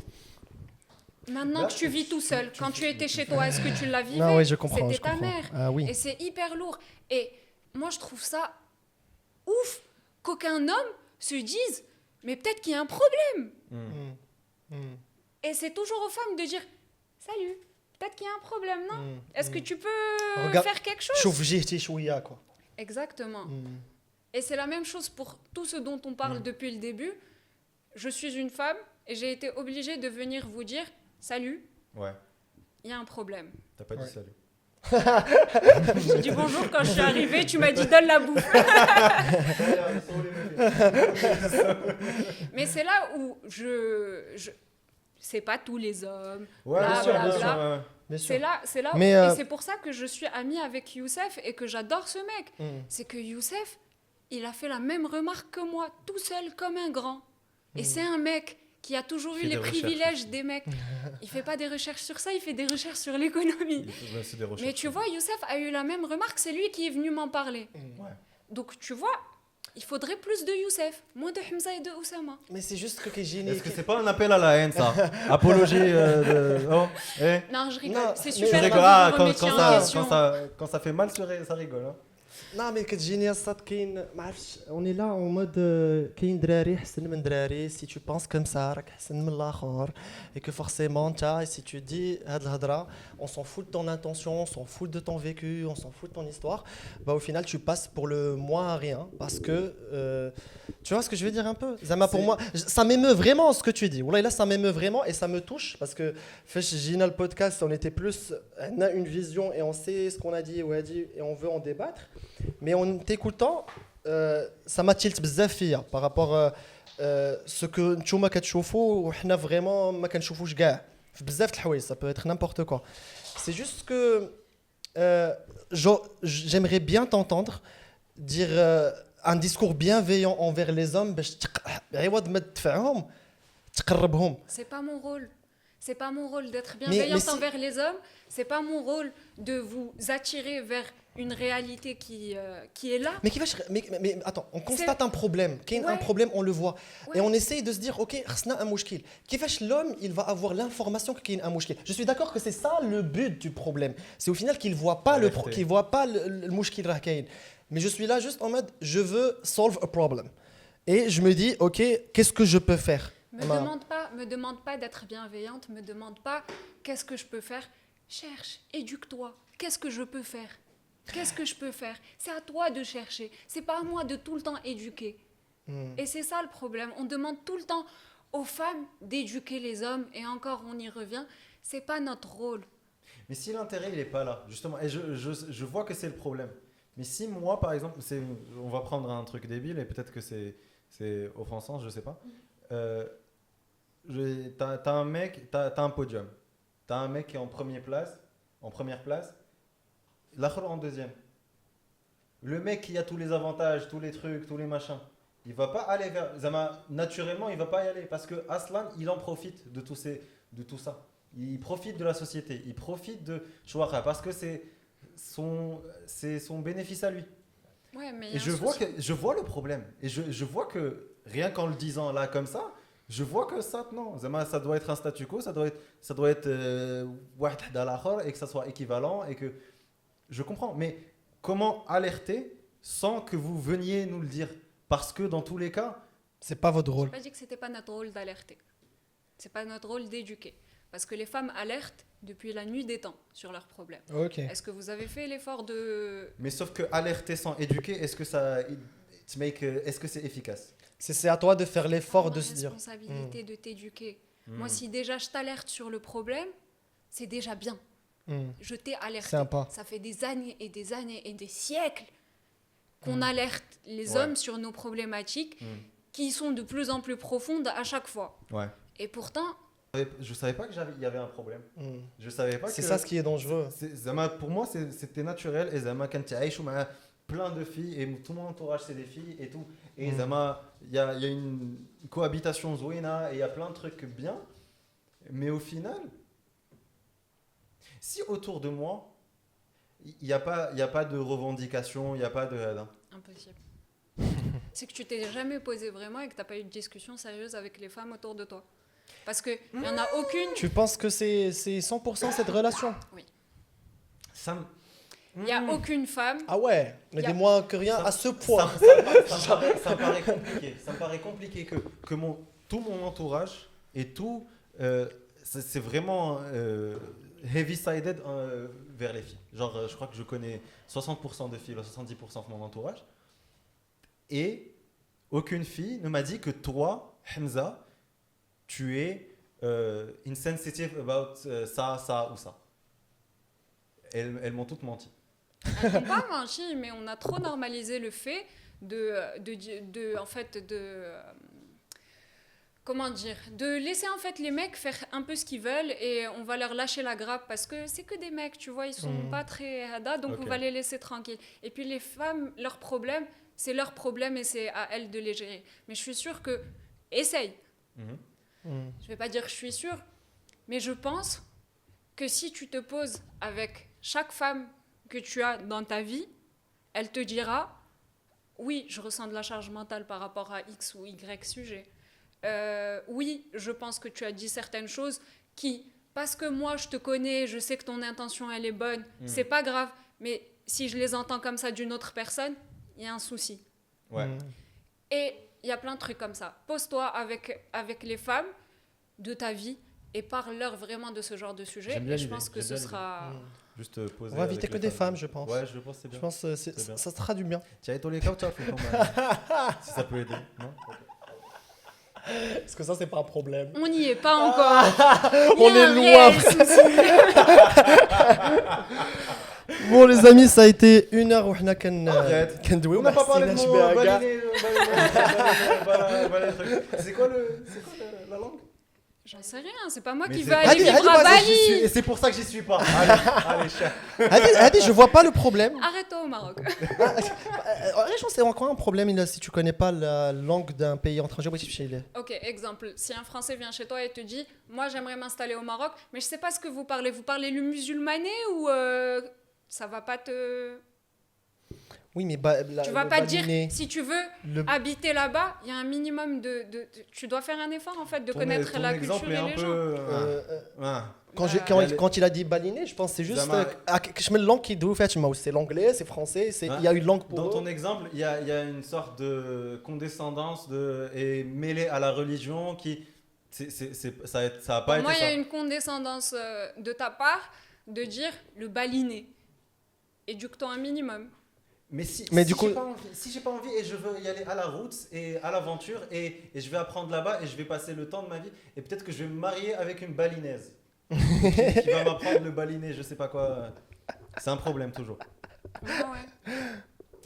[SPEAKER 1] Maintenant que tu vis tout seul, quand tu étais chez toi, est-ce que tu la vivais?
[SPEAKER 2] Non, oui, je comprends.
[SPEAKER 1] C'était ta mère.
[SPEAKER 2] Ah oui.
[SPEAKER 1] Et c'est hyper lourd. Et moi, je trouve ça ouf qu'aucun homme se dise mais peut-être qu'il y a un problème. Et c'est toujours aux femmes de dire salut, peut-être qu'il y a un problème, non? Est-ce que tu peux faire quelque chose?
[SPEAKER 2] شوف جهتي شويه quoi.
[SPEAKER 1] Exactement. Et c'est la même chose pour tout ce dont on parle depuis le début. Je suis une femme et j'ai été obligée de venir vous dire salut,
[SPEAKER 3] Ouais.
[SPEAKER 1] il y a un problème.
[SPEAKER 3] T'as pas dit salut.
[SPEAKER 1] J'ai dit bonjour quand je suis arrivée, tu m'as dit donne la bouffe. Mais c'est là où c'est pas tous les hommes.
[SPEAKER 3] Ouais,
[SPEAKER 1] Bla,
[SPEAKER 3] bien sûr,
[SPEAKER 1] bla,
[SPEAKER 3] bien
[SPEAKER 1] bla.
[SPEAKER 3] sûr. Ouais.
[SPEAKER 2] Bien sûr.
[SPEAKER 1] C'est là
[SPEAKER 2] Mais,
[SPEAKER 1] et c'est pour ça que je suis amie avec Youssef et que j'adore ce mec. C'est que Youssef, il a fait la même remarque que moi, tout seul comme un grand. Et c'est un mec qui a toujours eu
[SPEAKER 3] Fait
[SPEAKER 1] les
[SPEAKER 3] des
[SPEAKER 1] privilèges des mecs. Il fait pas des recherches sur ça, il fait des recherches sur l'économie.
[SPEAKER 3] C'est des recherches.
[SPEAKER 1] Mais tu vois, Youssef a eu la même remarque, c'est lui qui est venu m'en parler.
[SPEAKER 3] Ouais.
[SPEAKER 1] Donc tu vois, il faudrait plus de Youssef, moins de Hamza et de Oussama.
[SPEAKER 2] Mais c'est juste que Kejini.
[SPEAKER 3] Est-ce que c'est pas un appel à la haine ça? Apologie de... Oh,
[SPEAKER 1] Non, je rigole,
[SPEAKER 2] Non,
[SPEAKER 1] c'est
[SPEAKER 2] mais-
[SPEAKER 1] super
[SPEAKER 3] Tu
[SPEAKER 1] que
[SPEAKER 3] rigoles,
[SPEAKER 1] vous
[SPEAKER 3] ah,
[SPEAKER 1] vous remettiez en question.
[SPEAKER 3] quand ça fait mal, ça rigole. Hein.
[SPEAKER 2] Non mais كتجيني الصاد كاين ما عرفتش on est là en mode كاين دراري حسن من دراري si tu penses comme ça راك حسن من الاخر et que forcément تا si tu dis هاد الهضره on s'en fout de ton intention, on s'en fout de ton vécu, on s'en fout de ton histoire, bah au final tu passes pour le moins à rien parce que tu vois ce que je veux dire un peu Zama pour moi ça m'émeut vraiment ce que tu dis. Wallah là ça m'émeut vraiment et ça me touche parce que فاش جينا le podcast on était plus on a une vision et on sait ce qu'on a dit ou a dit et on veut en débattre. Mais en t'écoutant, ça m'a tilt بزاف فيا par rapport ce que نتوما كتشوفوا وحنا vraiment ما كنشوفوش كاع في بزاف د الحوايج ça peut être n'importe quoi. C'est juste que j'aimerais bien t'entendre dire un discours bienveillant envers les hommes باش عوض ما تدفعهم تقربهم.
[SPEAKER 1] C'est pas mon rôle. C'est pas mon rôle d'être
[SPEAKER 2] mais
[SPEAKER 1] bienveillante
[SPEAKER 2] si-
[SPEAKER 1] envers les hommes. C'est pas mon rôle de vous attirer vers une réalité qui est là.
[SPEAKER 2] mais attends, on constate un problème. Qu'il y a un
[SPEAKER 1] Ouais.
[SPEAKER 2] problème, on le voit.
[SPEAKER 1] Ouais.
[SPEAKER 2] Et on essaye de se dire, ok, خصنا un مشكل. كيفاش l'homme, il va avoir l'information qu'il y a un مشكل. Je suis d'accord que c'est ça le but du problème. C'est au final qu'il voit pas qu'il voit pas le مشكل راه كاين. Mais je suis là juste en mode, je veux solve a problem. Et je me dis, ok, qu'est-ce que je peux faire?
[SPEAKER 1] Me demande pas d'être bienveillante, me demande pas qu'est-ce que je peux faire. Cherche, éduque-toi. Qu'est-ce que je peux faire? Qu'est-ce que je peux faire? C'est à toi de chercher. C'est pas à moi de tout le temps éduquer. Et c'est ça le problème. On demande tout le temps aux femmes d'éduquer les hommes, et encore on y revient. C'est pas notre rôle.
[SPEAKER 3] Mais si l'intérêt il est pas là, justement, et je vois que c'est le problème. Mais si moi, par exemple, on va prendre un truc débile et peut-être que c'est offensant, je sais pas. T'as un mec, t'as un podium. T'as un mec qui est en première place, l'autre en deuxième. Le mec qui a tous les avantages, tous les trucs, tous les machins, il va pas aller vers. Zama, naturellement, il va pas y aller parce que Aslan, il en profite de tout ça. Il profite de la société, il profite de Chouara parce que c'est son bénéfice à lui.
[SPEAKER 1] Ouais, mais
[SPEAKER 3] Et je vois le problème. Et je vois que rien qu'en le disant là comme ça, je vois que ça, non, ça doit être un statu quo, ça doit être واحد حدا الآخر et que ça soit équivalent et que je comprends. Mais comment alerter sans que vous veniez nous le dire? Parce que dans tous les cas,
[SPEAKER 2] C'est pas votre
[SPEAKER 1] j'ai
[SPEAKER 2] rôle.
[SPEAKER 1] pas dit que c'était pas notre rôle d'alerter. C'est pas notre rôle d'éduquer. Parce que les femmes alertent depuis la nuit des temps sur leurs problèmes.
[SPEAKER 2] Ok.
[SPEAKER 1] Est-ce que vous avez fait l'effort de...
[SPEAKER 3] mais sauf que alerter sans éduquer, est-ce que c'est efficace?
[SPEAKER 2] C'est à toi de faire l'effort
[SPEAKER 1] Ma
[SPEAKER 2] de se dire.
[SPEAKER 1] responsabilité de t'éduquer. Moi, si déjà je t'alerte sur le problème, c'est déjà bien. Je t'ai alerté.
[SPEAKER 2] Sympa.
[SPEAKER 1] Ça fait des années et des années et des siècles qu'on alerte les
[SPEAKER 3] Ouais.
[SPEAKER 1] hommes sur nos problématiques qui sont de plus en plus profondes à chaque fois.
[SPEAKER 3] Ouais.
[SPEAKER 1] Et pourtant,
[SPEAKER 3] Je savais pas qu'il y avait un problème. Je savais pas
[SPEAKER 2] C'est
[SPEAKER 3] que
[SPEAKER 2] ça ce qui est dangereux.
[SPEAKER 3] Zama, pour moi, c'était naturel. Et Zama, quand tu as plein de filles, et tout mon entourage, c'est des filles et tout. Et Zama, il y a une cohabitation zouina, et il y a plein de trucs bien. Mais au final, si autour de moi, il n'y a pas de revendication, il n'y a pas de.
[SPEAKER 1] impossible. C'est que tu t'es jamais posé vraiment et que tu n'as pas eu de discussion sérieuse avec les femmes autour de toi. Parce qu'il n'y en a aucune.
[SPEAKER 2] Tu penses que c'est 100% cette relation?
[SPEAKER 3] Ça me.
[SPEAKER 1] Il n'y a aucune femme.
[SPEAKER 2] Ah ouais, mais des moins que rien à ce point.
[SPEAKER 3] Ça me paraît compliqué. Ça me paraît compliqué que tout mon entourage et tout, c'est vraiment heavy-sided vers les filles. Genre, je crois que je connais 60% de filles, 70% de mon entourage. Et aucune fille ne m'a dit que toi, Hamza, tu es insensitive about ça ou ça. Elles m'ont toutes menti.
[SPEAKER 1] Elles n'ont pas menti, mais on a trop normalisé le fait comment dire, de laisser en fait les mecs faire un peu ce qu'ils veulent et on va leur lâcher la grappe parce que c'est que des mecs, tu vois, ils sont pas très hada, donc
[SPEAKER 3] Ok.
[SPEAKER 1] on va les laisser tranquilles. Et puis les femmes, leurs problèmes, c'est leurs problèmes et c'est à elles de les gérer. Mais je suis sûre que, essaye. Je vais pas dire que je suis sûre, mais je pense que si tu te poses avec chaque femme que tu as dans ta vie, elle te dira oui, je ressens de la charge mentale par rapport à X ou Y sujet. Oui, je pense que tu as dit certaines choses qui, parce que moi je te connais, je sais que ton intention elle est bonne, c'est pas grave, mais si je les entends comme ça d'une autre personne, il y a un souci.
[SPEAKER 3] Ouais.
[SPEAKER 1] Et il y a plein de trucs comme ça. Pose-toi avec les femmes de ta vie et parle-leur vraiment de ce genre de sujet.
[SPEAKER 3] J'aime bien
[SPEAKER 1] Et je
[SPEAKER 3] l'idée,
[SPEAKER 1] pense que
[SPEAKER 3] j'aime
[SPEAKER 1] ce
[SPEAKER 3] bien
[SPEAKER 1] sera...
[SPEAKER 3] Juste poser.
[SPEAKER 2] On va inviter
[SPEAKER 3] avec
[SPEAKER 2] que
[SPEAKER 3] les
[SPEAKER 2] des femmes, je pense.
[SPEAKER 3] Ouais, je pense que c'est
[SPEAKER 2] Je
[SPEAKER 3] bien.
[SPEAKER 2] pense que
[SPEAKER 3] C'est bien.
[SPEAKER 2] ça sera du bien.
[SPEAKER 3] Tiens, et tous les cas, tu as fait si ça peut aider. Non.
[SPEAKER 2] Parce que ça, c'est pas un problème.
[SPEAKER 1] On n'y est pas encore.
[SPEAKER 2] On est loin. Bon, les amis, ça a été 1 heure où on a
[SPEAKER 3] Arrête. On n'a pas parlé de mon balayer, c'est quoi la langue?
[SPEAKER 1] J'en sais rien, c'est pas moi
[SPEAKER 3] Mais
[SPEAKER 1] qui
[SPEAKER 3] c'est-
[SPEAKER 1] veux aller
[SPEAKER 2] Allez,
[SPEAKER 1] vivre
[SPEAKER 2] allez,
[SPEAKER 1] à
[SPEAKER 2] vas-y,
[SPEAKER 1] Bali.
[SPEAKER 3] Et c'est pour ça que j'y suis pas. Allez, cher.
[SPEAKER 2] Hadi, je vois pas le problème.
[SPEAKER 1] Arrête-toi au Maroc.
[SPEAKER 2] Je c'est encore un problème là, si tu connais pas la langue d'un pays étranger.
[SPEAKER 1] Ok, exemple, si un Français vient chez toi et te dit « Moi, j'aimerais m'installer au Maroc, mais je sais pas ce que vous parlez. Vous parlez le musulmané ou ça va pas te...
[SPEAKER 2] Oui, mais
[SPEAKER 1] Tu vas pas dire, si tu veux
[SPEAKER 2] le-
[SPEAKER 1] habiter là-bas, il y a un minimum tu dois faire un effort en fait de connaître
[SPEAKER 3] Ton
[SPEAKER 1] la
[SPEAKER 3] exemple
[SPEAKER 1] culture
[SPEAKER 3] est
[SPEAKER 1] et
[SPEAKER 3] un
[SPEAKER 1] les gens.
[SPEAKER 3] peu. Ouais.
[SPEAKER 2] Quand il a dit baliné, je pense que c'est juste
[SPEAKER 3] Zama-
[SPEAKER 2] je mets le langue qui doit faire. C'est l'anglais, c'est français, il y a une langue pour
[SPEAKER 3] Dans
[SPEAKER 2] eux.
[SPEAKER 3] ton exemple, il y a une sorte de condescendance et mêlée à la religion qui. Ça a pas
[SPEAKER 1] Pour
[SPEAKER 3] été
[SPEAKER 1] moi, il y a
[SPEAKER 3] ça.
[SPEAKER 1] une condescendance de ta part de dire le baliné. Éduque-toi un minimum.
[SPEAKER 3] Mais si
[SPEAKER 2] du coup-
[SPEAKER 3] j'ai pas envie et je veux y aller à la route et à l'aventure et je vais apprendre là-bas et je vais passer le temps de ma vie et peut-être que je vais me marier avec une balinaise qui va m'apprendre le baliné, je sais pas quoi. C'est un problème toujours.
[SPEAKER 1] Ouais.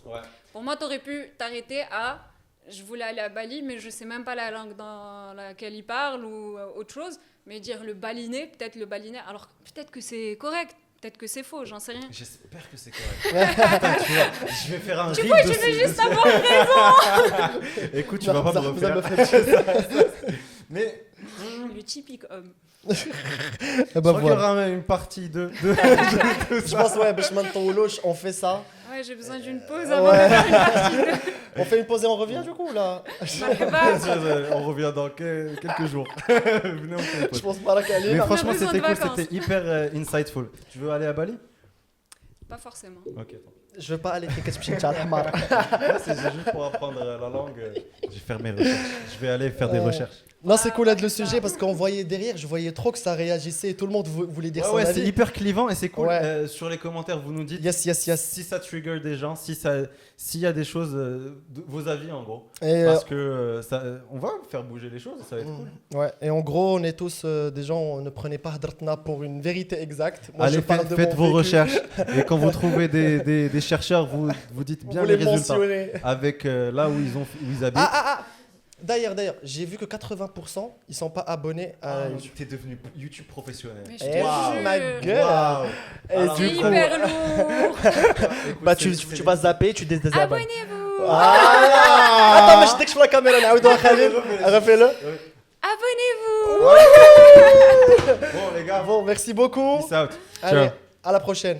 [SPEAKER 3] Ouais.
[SPEAKER 1] Pour moi, tu aurais pu t'arrêter à je voulais aller à Bali, mais je sais même pas la langue dans laquelle ils parlent ou autre chose. Mais dire le baliné, peut-être le baliné, alors peut-être que c'est correct, peut-être que c'est faux, j'en sais rien.
[SPEAKER 3] J'espère que c'est correct. Putain, tu vois, je vais faire un
[SPEAKER 1] Tu
[SPEAKER 3] reel
[SPEAKER 1] vois,
[SPEAKER 3] de
[SPEAKER 1] tu
[SPEAKER 3] ce-
[SPEAKER 1] veux
[SPEAKER 3] de
[SPEAKER 1] juste
[SPEAKER 3] ce-
[SPEAKER 1] avoir raison.
[SPEAKER 3] Écoute, tu vas pas me
[SPEAKER 2] Ça me
[SPEAKER 3] refaire.
[SPEAKER 2] fait-
[SPEAKER 3] Mais
[SPEAKER 1] Le typique homme.
[SPEAKER 2] Eh
[SPEAKER 3] je
[SPEAKER 2] ben
[SPEAKER 3] crois qu'il y
[SPEAKER 2] voilà.
[SPEAKER 3] aura une partie de
[SPEAKER 2] Je pense, ouais, Bechman Toulouche, on fait ça.
[SPEAKER 1] Ouais, j'ai besoin d'une pause
[SPEAKER 2] Ouais.
[SPEAKER 1] avant de faire une partie de...
[SPEAKER 2] On fait une pause et on revient du coup là.
[SPEAKER 1] Marhaba.
[SPEAKER 3] On revient dans quelques jours. Venez, on fait une pause.
[SPEAKER 2] Je pense pas la caler
[SPEAKER 3] Mais
[SPEAKER 2] là.
[SPEAKER 3] franchement,
[SPEAKER 1] besoin
[SPEAKER 3] c'était
[SPEAKER 1] de
[SPEAKER 3] cool,
[SPEAKER 1] vacances.
[SPEAKER 3] c'était hyper insightful. Tu veux aller à Bali?
[SPEAKER 1] Pas forcément.
[SPEAKER 3] Ok.
[SPEAKER 2] Je veux pas aller qu'est-ce que tu as
[SPEAKER 3] Moi, c'est juste pour apprendre la langue. Je vais faire mes recherches. Je vais aller faire des recherches.
[SPEAKER 2] Non, c'est cool là le sujet parce qu'on voyait derrière, je voyais trop que ça réagissait et tout le monde voulait dire son
[SPEAKER 3] Ouais, c'est
[SPEAKER 2] avis.
[SPEAKER 3] hyper clivant et c'est cool.
[SPEAKER 2] Ouais.
[SPEAKER 3] Sur les commentaires, vous nous dites
[SPEAKER 2] Yes.
[SPEAKER 3] si ça trigger des gens, s'il y a des choses, vos avis en gros.
[SPEAKER 2] Et,
[SPEAKER 3] Parce que on va faire bouger les choses et ça va être cool.
[SPEAKER 2] ouais, et en gros, on est tous des gens, ne prenez pas Hadratna pour une vérité exacte. Moi, je
[SPEAKER 3] Allez,
[SPEAKER 2] parle de
[SPEAKER 3] faites
[SPEAKER 2] mon
[SPEAKER 3] vos
[SPEAKER 2] vécu.
[SPEAKER 3] recherches et quand vous trouvez des chercheurs, vous dites bien
[SPEAKER 2] Vous
[SPEAKER 3] les
[SPEAKER 2] les
[SPEAKER 3] résultats
[SPEAKER 2] mentionnez.
[SPEAKER 3] avec là où ils habitent.
[SPEAKER 2] D'ailleurs, j'ai vu que 80% ils sont pas abonnés à YouTube.
[SPEAKER 3] T'es devenu YouTube professionnel.
[SPEAKER 1] Mais je
[SPEAKER 2] Eh,
[SPEAKER 1] te jure.
[SPEAKER 2] ma gueule.
[SPEAKER 3] Waouh.
[SPEAKER 2] Et
[SPEAKER 3] Alors,
[SPEAKER 1] C'est
[SPEAKER 2] du coup,
[SPEAKER 1] hyper lourd.
[SPEAKER 3] Écoute,
[SPEAKER 2] bah
[SPEAKER 3] c'est-
[SPEAKER 2] tu vas zapper, tu désabonnes.
[SPEAKER 1] Abonnez-vous.
[SPEAKER 2] Attends, mais je t'ai que je la caméra, نعاودوها Khalil. Refais-le.
[SPEAKER 1] Abonnez-vous.
[SPEAKER 3] Bon les gars,
[SPEAKER 2] Bon, merci beaucoup.
[SPEAKER 3] peace out.
[SPEAKER 2] Allez,
[SPEAKER 3] Ciao.
[SPEAKER 2] à la prochaine.